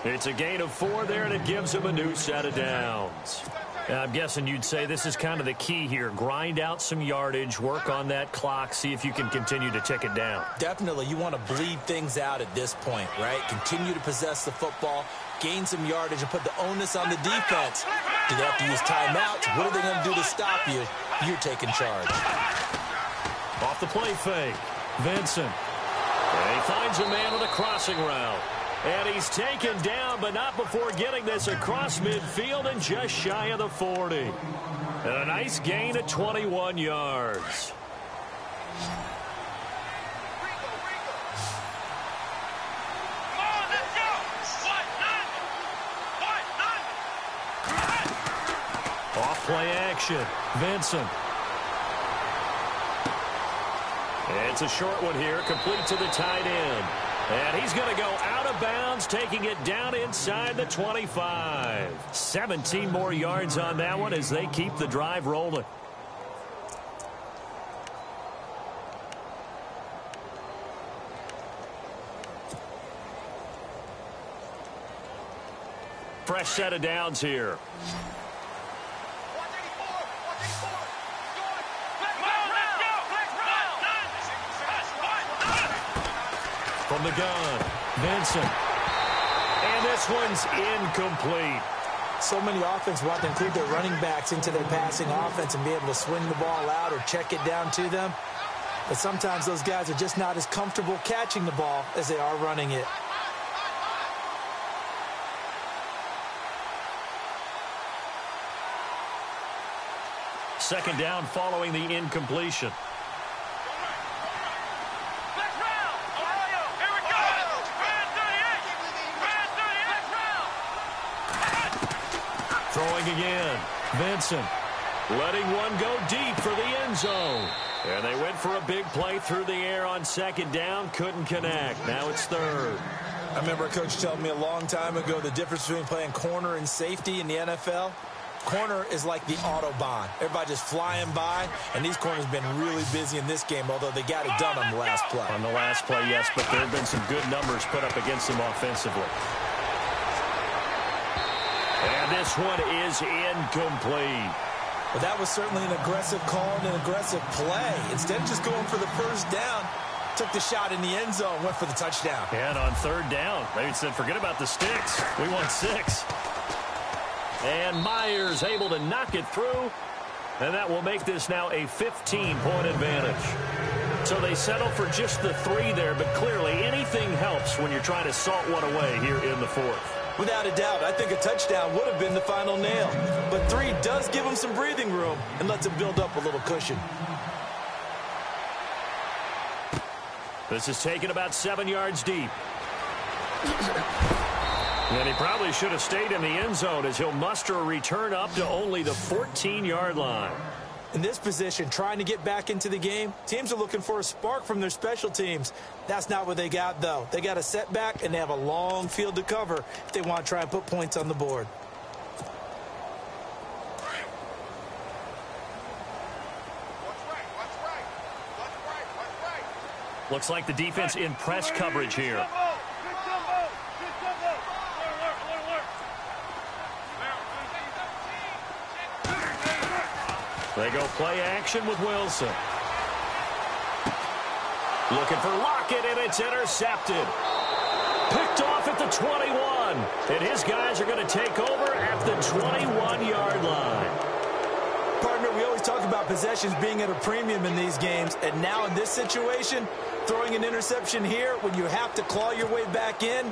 Speaker 2: It's a gain of 4 there, and it gives him a new set of downs. I'm guessing you'd say this is kind of the key here. Grind out some yardage, work on that clock, see if you can continue to tick it down.
Speaker 3: Definitely, you want to bleed things out at this point, right? Continue to possess the football, gain some yardage, and put the onus on the defense. Do they have to use timeouts? What are they going to do to stop you? You're taking charge.
Speaker 2: Off the play fake. Vincent. And he finds a man on a crossing route. And he's taken down, but not before getting this across midfield and just shy of the 40. And a nice gain of 21 yards. Off play action. Vincent. It's a short one here, complete to the tight end. And he's going to go out of bounds, taking it down inside the 25. 17 more yards on that one as they keep the drive rolling. Fresh set of downs here. From the gun, Vincent. And this one's incomplete.
Speaker 3: So many offenses want to include their running backs into their passing offense and be able to swing the ball out or check it down to them. But sometimes those guys are just not as comfortable catching the ball as they are running it.
Speaker 2: Second down following the incompletion. Throwing again. Vincent letting one go deep for the end zone. And they went for a big play through the air on second down. Couldn't connect. Now it's third.
Speaker 3: I remember a coach telling me a long time ago the difference between playing corner and safety in the NFL. Corner is like the Autobahn. Everybody just flying by, and these corners have been really busy in this game, although they got it done on the last play.
Speaker 2: On the last play, yes, but there have been some good numbers put up against them offensively. And this one is incomplete.
Speaker 3: Well, that was certainly an aggressive call and an aggressive play. Instead of just going for the first down, took the shot in the end zone, went for the touchdown.
Speaker 2: And on third down, they said, forget about the sticks. We want 6. And Myers able to knock it through. And that will make this now a 15-point advantage. So they settle for just the 3 there, but clearly anything helps when you're trying to salt one away here in the fourth.
Speaker 3: Without a doubt, I think a touchdown would have been the final nail. But 3 does give them some breathing room and lets them build up a little cushion.
Speaker 2: This is taken about 7 yards deep. And he probably should have stayed in the end zone as he'll muster a return up to only the 14-yard line.
Speaker 3: In this position, trying to get back into the game, teams are looking for a spark from their special teams. That's not what they got, though. They got a setback, and they have a long field to cover if they want to try and put points on the board.
Speaker 2: Looks like the defense in press coverage here. They go play action with Wilson. Looking for Lockett, and it's intercepted. Picked off at the 21. And his guys are going to take over at the 21-yard line.
Speaker 3: Partner, we always talk about possessions being at a premium in these games. And now in this situation, throwing an interception here when you have to claw your way back in,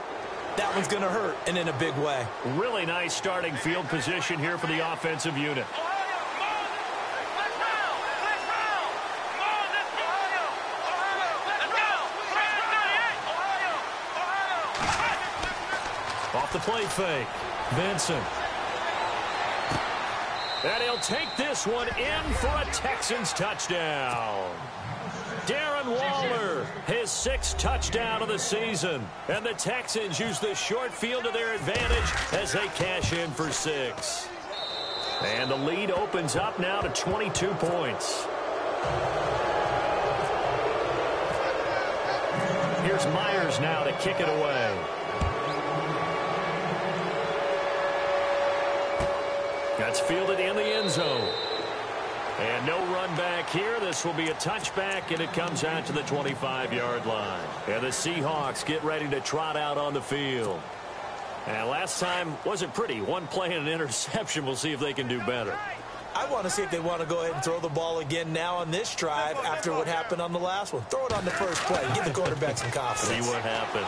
Speaker 3: that one's going to hurt, and in a big way.
Speaker 2: Really nice starting field position here for the offensive unit. play fake. Vincent. And he'll take this one in for a Texans touchdown. Darren Waller, his 6th touchdown of the season. And the Texans use the short field to their advantage as they cash in for 6. And the lead opens up now to 22 points. Here's Myers now to kick it away. That's fielded in the end zone. And no run back here. This will be a touchback, and it comes out to the 25-yard line. And the Seahawks get ready to trot out on the field. And last time wasn't pretty. One play and an interception. We'll see if they can do better.
Speaker 3: I want to see if they want to go ahead and throw the ball again now on this drive after what happened on the last one. Throw it on the first play. Give the quarterback some confidence.
Speaker 2: See what happens.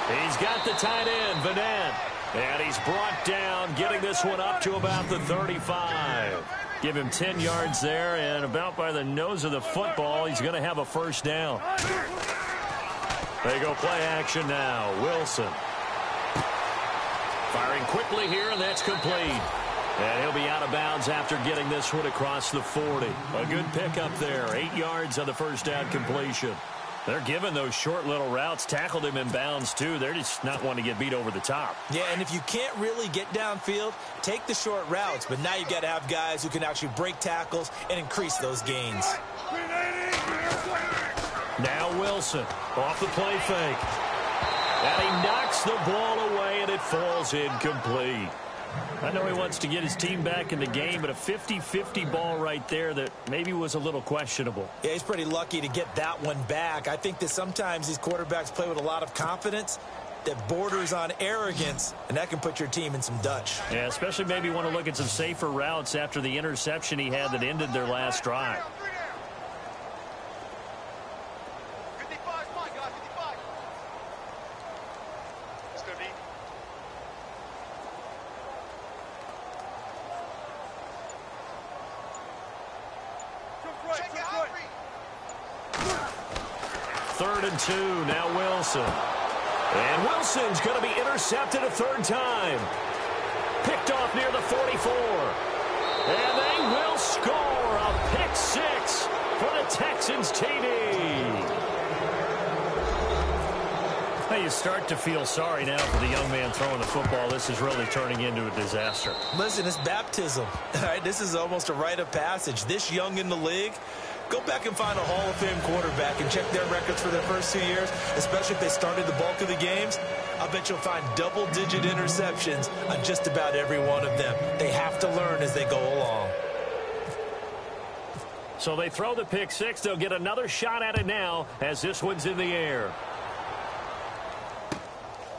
Speaker 2: He's got the tight end, Vanette. And he's brought down, getting this one up to about the 35. Give him 10 yards there, and about by the nose of the football, he's going to have a first down. They go play action now. Wilson. Firing quickly here, and that's complete. And he'll be out of bounds after getting this one across the 40. A good pickup there. 8 yards on the first down completion. They're giving those short little routes. Tackled him in bounds, too. They're just not wanting to get beat over the top.
Speaker 3: Yeah, and if you can't really get downfield, take the short routes. But now you've got to have guys who can actually break tackles and increase those gains.
Speaker 2: Now Wilson off the play fake. And he knocks the ball away, and it falls incomplete. I know he wants to get his team back in the game, but a 50-50 ball right there that maybe was a little questionable.
Speaker 3: Yeah, he's pretty lucky to get that one back. I think that sometimes these quarterbacks play with a lot of confidence that borders on arrogance, and that can put your team in some Dutch.
Speaker 2: Yeah, especially maybe want to look at some safer routes after the interception he had that ended their last drive.
Speaker 5: 55, come on, guys, 55. Let's go, D. Check it out.
Speaker 2: 3rd and 2, now Wilson. And Wilson's going to be intercepted a 3rd time. Picked off near the 44. And they will score a pick 6 for the Texans TD. Now you start to feel sorry now for the young man throwing the football. This is really turning into a disaster.
Speaker 3: Listen, it's baptism. All right, this is almost a rite of passage. This young in the league, go back and find a Hall of Fame quarterback and check their records for their first 2 years, especially if they started the bulk of the games. I bet you'll find double-digit interceptions on just about every one of them. They have to learn as they go along.
Speaker 2: So they throw the pick 6. They'll get another shot at it now as this one's in the air.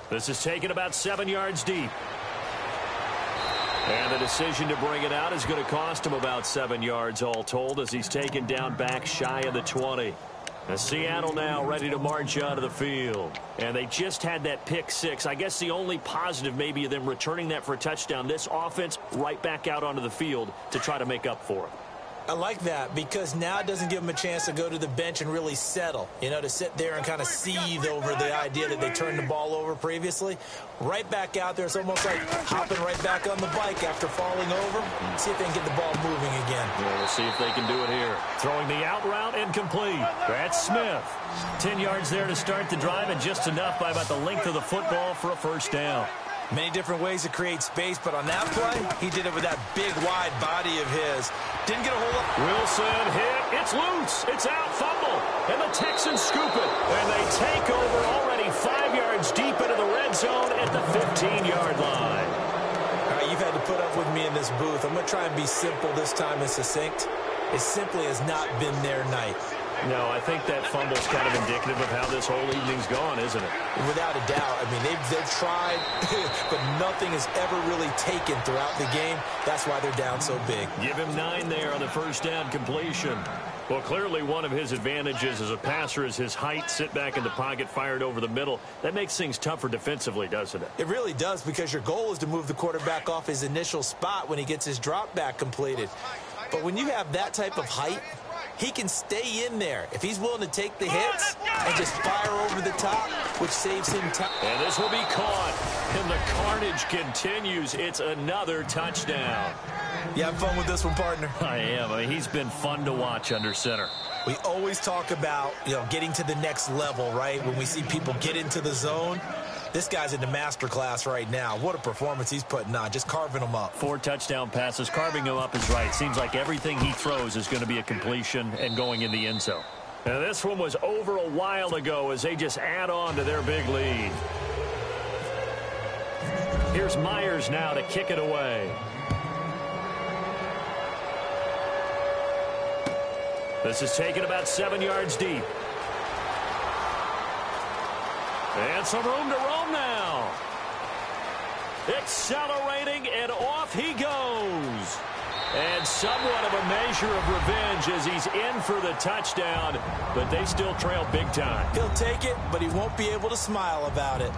Speaker 2: This is taken about 7 yards deep. And the decision to bring it out is going to cost him about 7 yards all told as he's taken down back shy of the 20. And Seattle now ready to march out of the field. And they just had that pick 6. I guess the only positive maybe of them returning that for a touchdown. This offense right back out onto the field to try to make up for it.
Speaker 3: I like that because now it doesn't give them a chance to go to the bench and really settle, you know, to sit there and kind of seethe over the idea that they turned the ball over previously. Right back out there, it's almost like hopping right back on the bike after falling over. See if they can get the ball moving again.
Speaker 2: Yeah, we'll see if they can do it here. Throwing the out route incomplete. That's Smith. 10 yards there to start the drive and just enough by about the length of the football for a first down.
Speaker 3: Many different ways to create space, but on that play, he did it with that big, wide body of his. Didn't get a hold of
Speaker 2: Wilson hit. It's loose. It's out. Fumble. And the Texans scoop it. And they take over already 5 yards deep into the red zone at the 15-yard line.
Speaker 3: All right, you've had to put up with me in this booth. I'm going to try and be simple this time and succinct. It simply has not been their night.
Speaker 2: No, I think that fumble's kind of indicative of how this whole evening's gone, isn't it?
Speaker 3: Without a doubt. I mean, they've tried, but nothing is ever really taken throughout the game. That's why they're down so big.
Speaker 2: Give him 9 there on the first down completion. Well, clearly one of his advantages as a passer is his height. Sit back in the pocket, fired over the middle. That makes things tougher defensively, doesn't it?
Speaker 3: It really does, because your goal is to move the quarterback off his initial spot when he gets his drop back completed. But when you have that type of height, he can stay in there. If he's willing to take the hits and just fire over the top, which saves him time.
Speaker 2: And this will be caught. And the carnage continues. It's another touchdown.
Speaker 3: You have fun with this one, partner?
Speaker 2: I am. I mean, he's been fun to watch under center.
Speaker 3: We always talk about, getting to the next level, right? When we see people get into the zone. This guy's in the master class right now. What a performance he's putting on, just carving them up.
Speaker 2: 4 touchdown passes. Carving him up is right. Seems like everything he throws is going to be a completion and going in the end zone. Now, this one was over a while ago as they just add on to their big lead. Here's Myers now to kick it away. This is taken about 7 yards deep. And some room to roam now. Accelerating, and off he goes. And somewhat of a measure of revenge as he's in for the touchdown, but they still trail big time.
Speaker 3: He'll take it, but he won't be able to smile about it.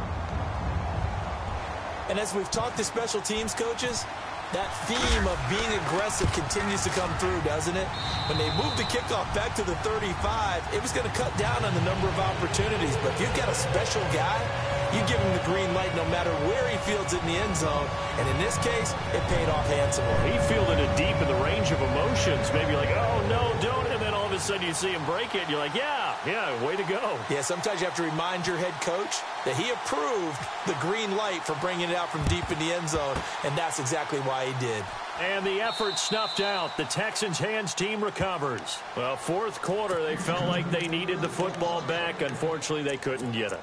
Speaker 3: And as we've talked to special teams coaches, that theme of being aggressive continues to come through, doesn't it? When they moved the kickoff back to the 35, it was going to cut down on the number of opportunities. But if you've got a special guy, you give him the green light no matter where he fields it in the end zone. And in this case, it paid off handsomely.
Speaker 2: He fielded it deep in the range of emotions. Maybe like, oh, no, don't. And then all of a sudden you see him break it. And you're like, yeah, way to go.
Speaker 3: Yeah, sometimes you have to remind your head coach that he approved the green light for bringing it out from deep in the end zone. And that's exactly why he did.
Speaker 2: And the effort snuffed out. The Texans' hands team recovers. Well, fourth quarter, they felt like they needed the football back. Unfortunately, they couldn't get it.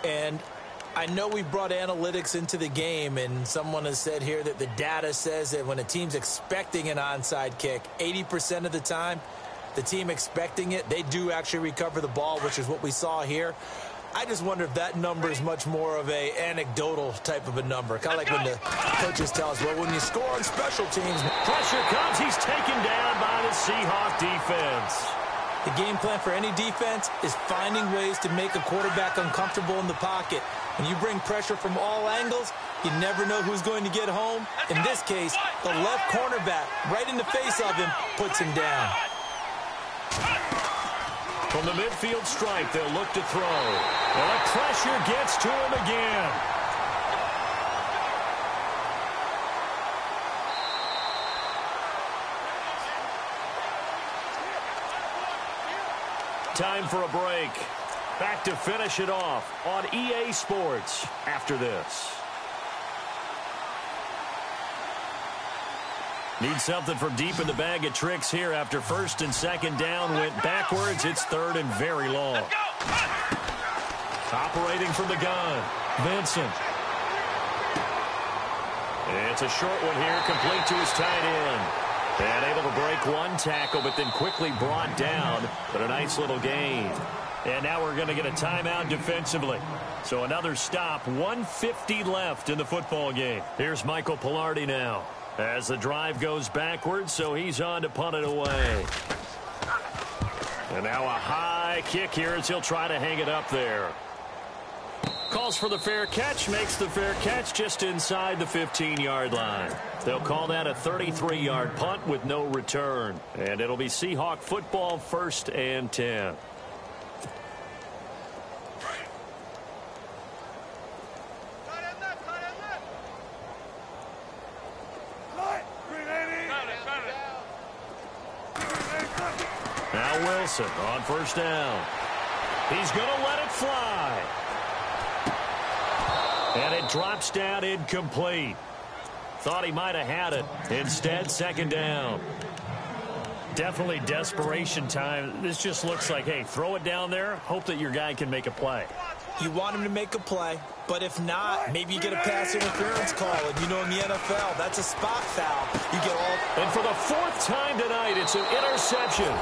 Speaker 3: And I know we brought analytics into the game, and someone has said here that the data says that when a team's expecting an onside kick, 80% of the time, the team expecting it, they do actually recover the ball, which is what we saw here. I just wonder if that number is much more of a anecdotal type of a number. Kind of like when the coaches tell us, well, when you score on special teams.
Speaker 2: Pressure comes. He's taken down by the Seahawk defense.
Speaker 3: The game plan for any defense is finding ways to make a quarterback uncomfortable in the pocket. When you bring pressure from all angles, you never know who's going to get home. In this case, the left cornerback, right in the face of him, puts him down.
Speaker 2: From the midfield stripe, they'll look to throw. And the pressure gets to him again. Time for a break. Back to finish it off on EA Sports after this. Need something from deep in the bag of tricks here after first and second down went backwards. It's third and very long. Operating from the gun, Vincent. It's a short one here, complete to his tight end. And able to break one tackle, but then quickly brought down. But a nice little gain. And now we're going to get a timeout defensively. So another stop, 1:50 left in the football game. Here's Michael Pilardi now. As the drive goes backwards, so he's on to punt it away. And now a high kick here as he'll try to hang it up there. Calls for the fair catch, makes the fair catch just inside the 15-yard line. They'll call that a 33-yard punt with no return. And it'll be Seahawk football, 1st and 10. Now Wilson on first down. He's going to let it fly. And it drops down incomplete. Thought he might have had it. Instead, second down. Definitely desperation time. This just looks like, hey, throw it down there. Hope that your guy can make a play.
Speaker 3: You want him to make a play, but if not, maybe you get a pass interference call. And you know in the NFL, that's a spot foul. You get all.
Speaker 2: And for the 4th time tonight, it's an interception.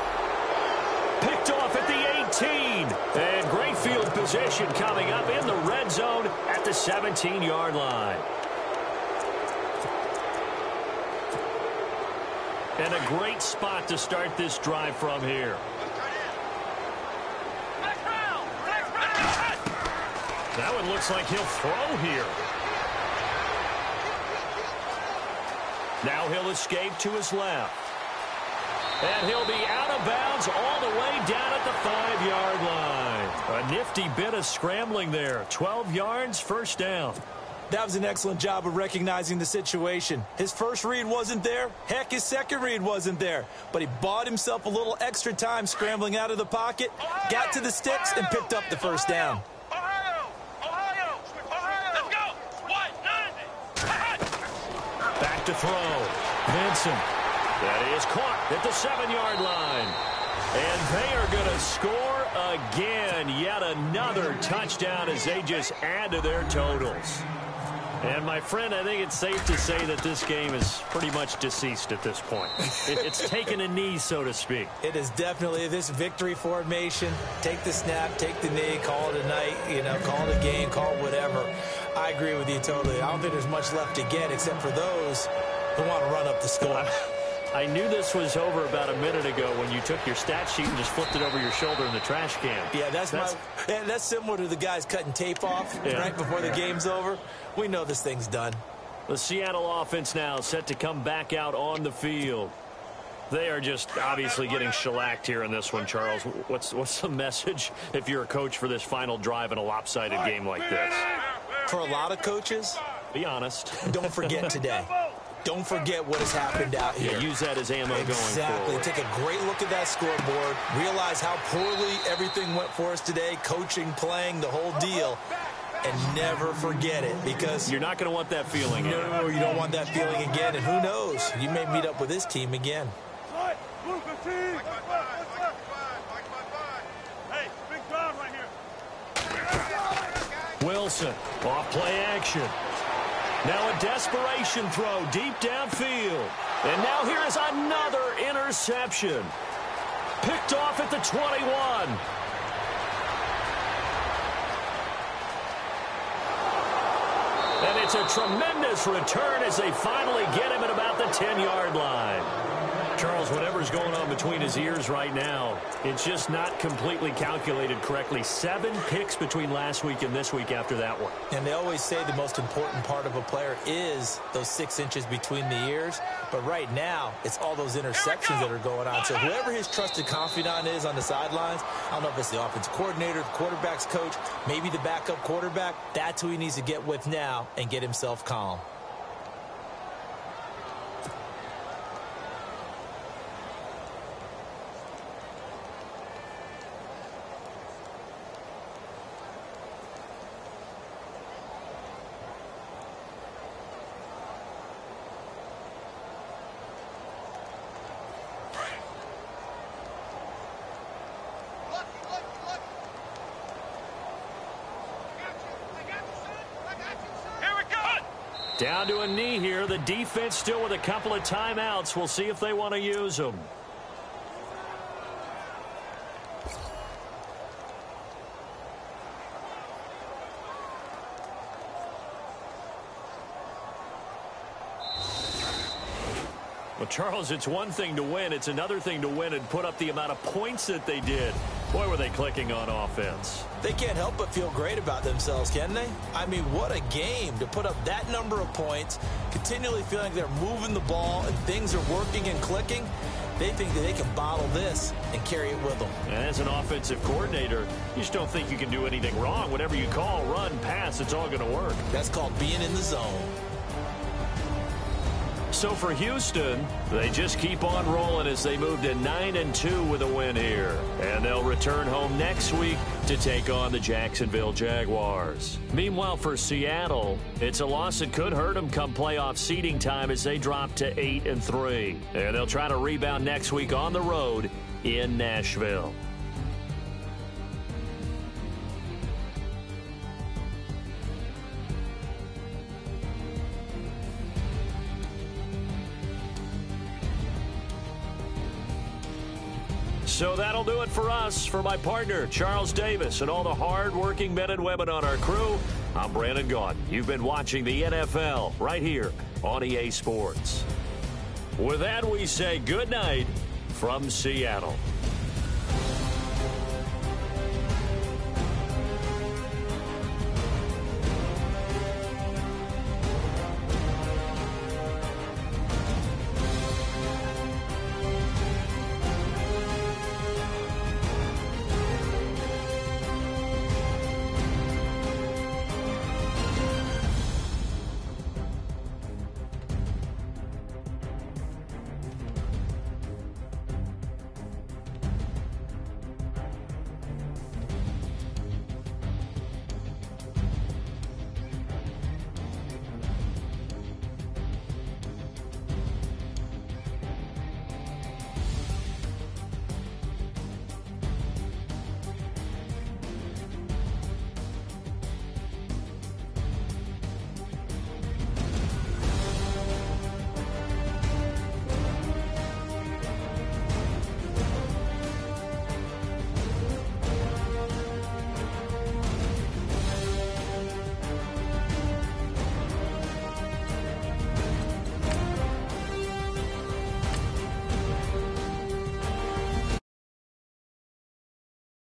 Speaker 2: Picked off at the 18. And great field position coming up in the red zone at the 17-yard line. And a great spot to start this drive from here. That one looks like he'll throw here. Now he'll escape to his left. And he'll be out of bounds all the way down at the 5-yard line. A nifty bit of scrambling there. 12 yards, first down.
Speaker 3: That was an excellent job of recognizing the situation. His first read wasn't there. Heck, his second read wasn't there. But he bought himself a little extra time scrambling out of the pocket, got to the sticks, and picked up the first down.
Speaker 2: Back to throw. Vincent. That is caught at the 7-yard line. And they are going to score again. Yet another touchdown as they just add to their totals. And, my friend, I think it's safe to say that this game is pretty much deceased at this point. It's taken a knee, so to speak.
Speaker 3: It is definitely this victory formation. Take the snap, take the knee, call it a night, call it a game, call it whatever. I agree with you totally. I don't think there's much left to get except for those who want to run up the score.
Speaker 2: I knew this was over about a minute ago when you took your stat sheet and just flipped it over your shoulder in the trash can.
Speaker 3: Yeah, that's similar to the guys cutting tape off right before the game's over. We know this thing's done.
Speaker 2: The Seattle offense now set to come back out on the field. They are just obviously getting shellacked here in this one, Charles. What's the message if you're a coach for this final drive in a lopsided game like this?
Speaker 3: For a lot of coaches,
Speaker 2: be honest.
Speaker 3: Don't forget today. Don't forget what has happened out here.
Speaker 2: Yeah, use that as ammo going forward.
Speaker 3: Exactly. Take a great look at that scoreboard. Realize how poorly everything went for us today. Coaching, playing, the whole deal. And never forget it, because
Speaker 2: you're not going to want that feeling.
Speaker 3: No, you don't want that feeling again. And who knows? You may meet up with this team again.
Speaker 2: Wilson, off play action. Now a desperation throw deep downfield. And now here is another interception. Picked off at the 21. And it's a tremendous return as they finally get him at about the 10-yard line. Charles, whatever's going on between his ears right now, it's just not completely calculated correctly. 7 picks between last week and this week after that one.
Speaker 3: And they always say the most important part of a player is those 6 inches between the ears. But right now, it's all those interceptions that are going on. So whoever his trusted confidant is on the sidelines, I don't know if it's the offensive coordinator, the quarterback's coach, maybe the backup quarterback, that's who he needs to get with now and get himself calm.
Speaker 2: Down to a knee here. The defense still with a couple of timeouts. We'll see if they want to use them. Well, Charles, it's one thing to win. It's another thing to win and put up the amount of points that they did. Boy, were they clicking on offense.
Speaker 3: They can't help but feel great about themselves, can they? I mean, what a game to put up that number of points, continually feeling like they're moving the ball and things are working and clicking. They think that they can bottle this and carry it with them.
Speaker 2: And as an offensive coordinator, you just don't think you can do anything wrong. Whatever you call, run, pass, it's all going to work.
Speaker 3: That's called being in the zone.
Speaker 2: So for Houston, they just keep on rolling as they move to 9-2 with a win here. And they'll return home next week to take on the Jacksonville Jaguars. Meanwhile, for Seattle, it's a loss that could hurt them come playoff seeding time as they drop to 8-3. And they'll try to rebound next week on the road in Nashville. So that'll do it for us. For my partner, Charles Davis, and all the hard-working men and women on our crew, I'm Brandon Gaudin. You've been watching the NFL right here on EA Sports. With that, we say good night from Seattle.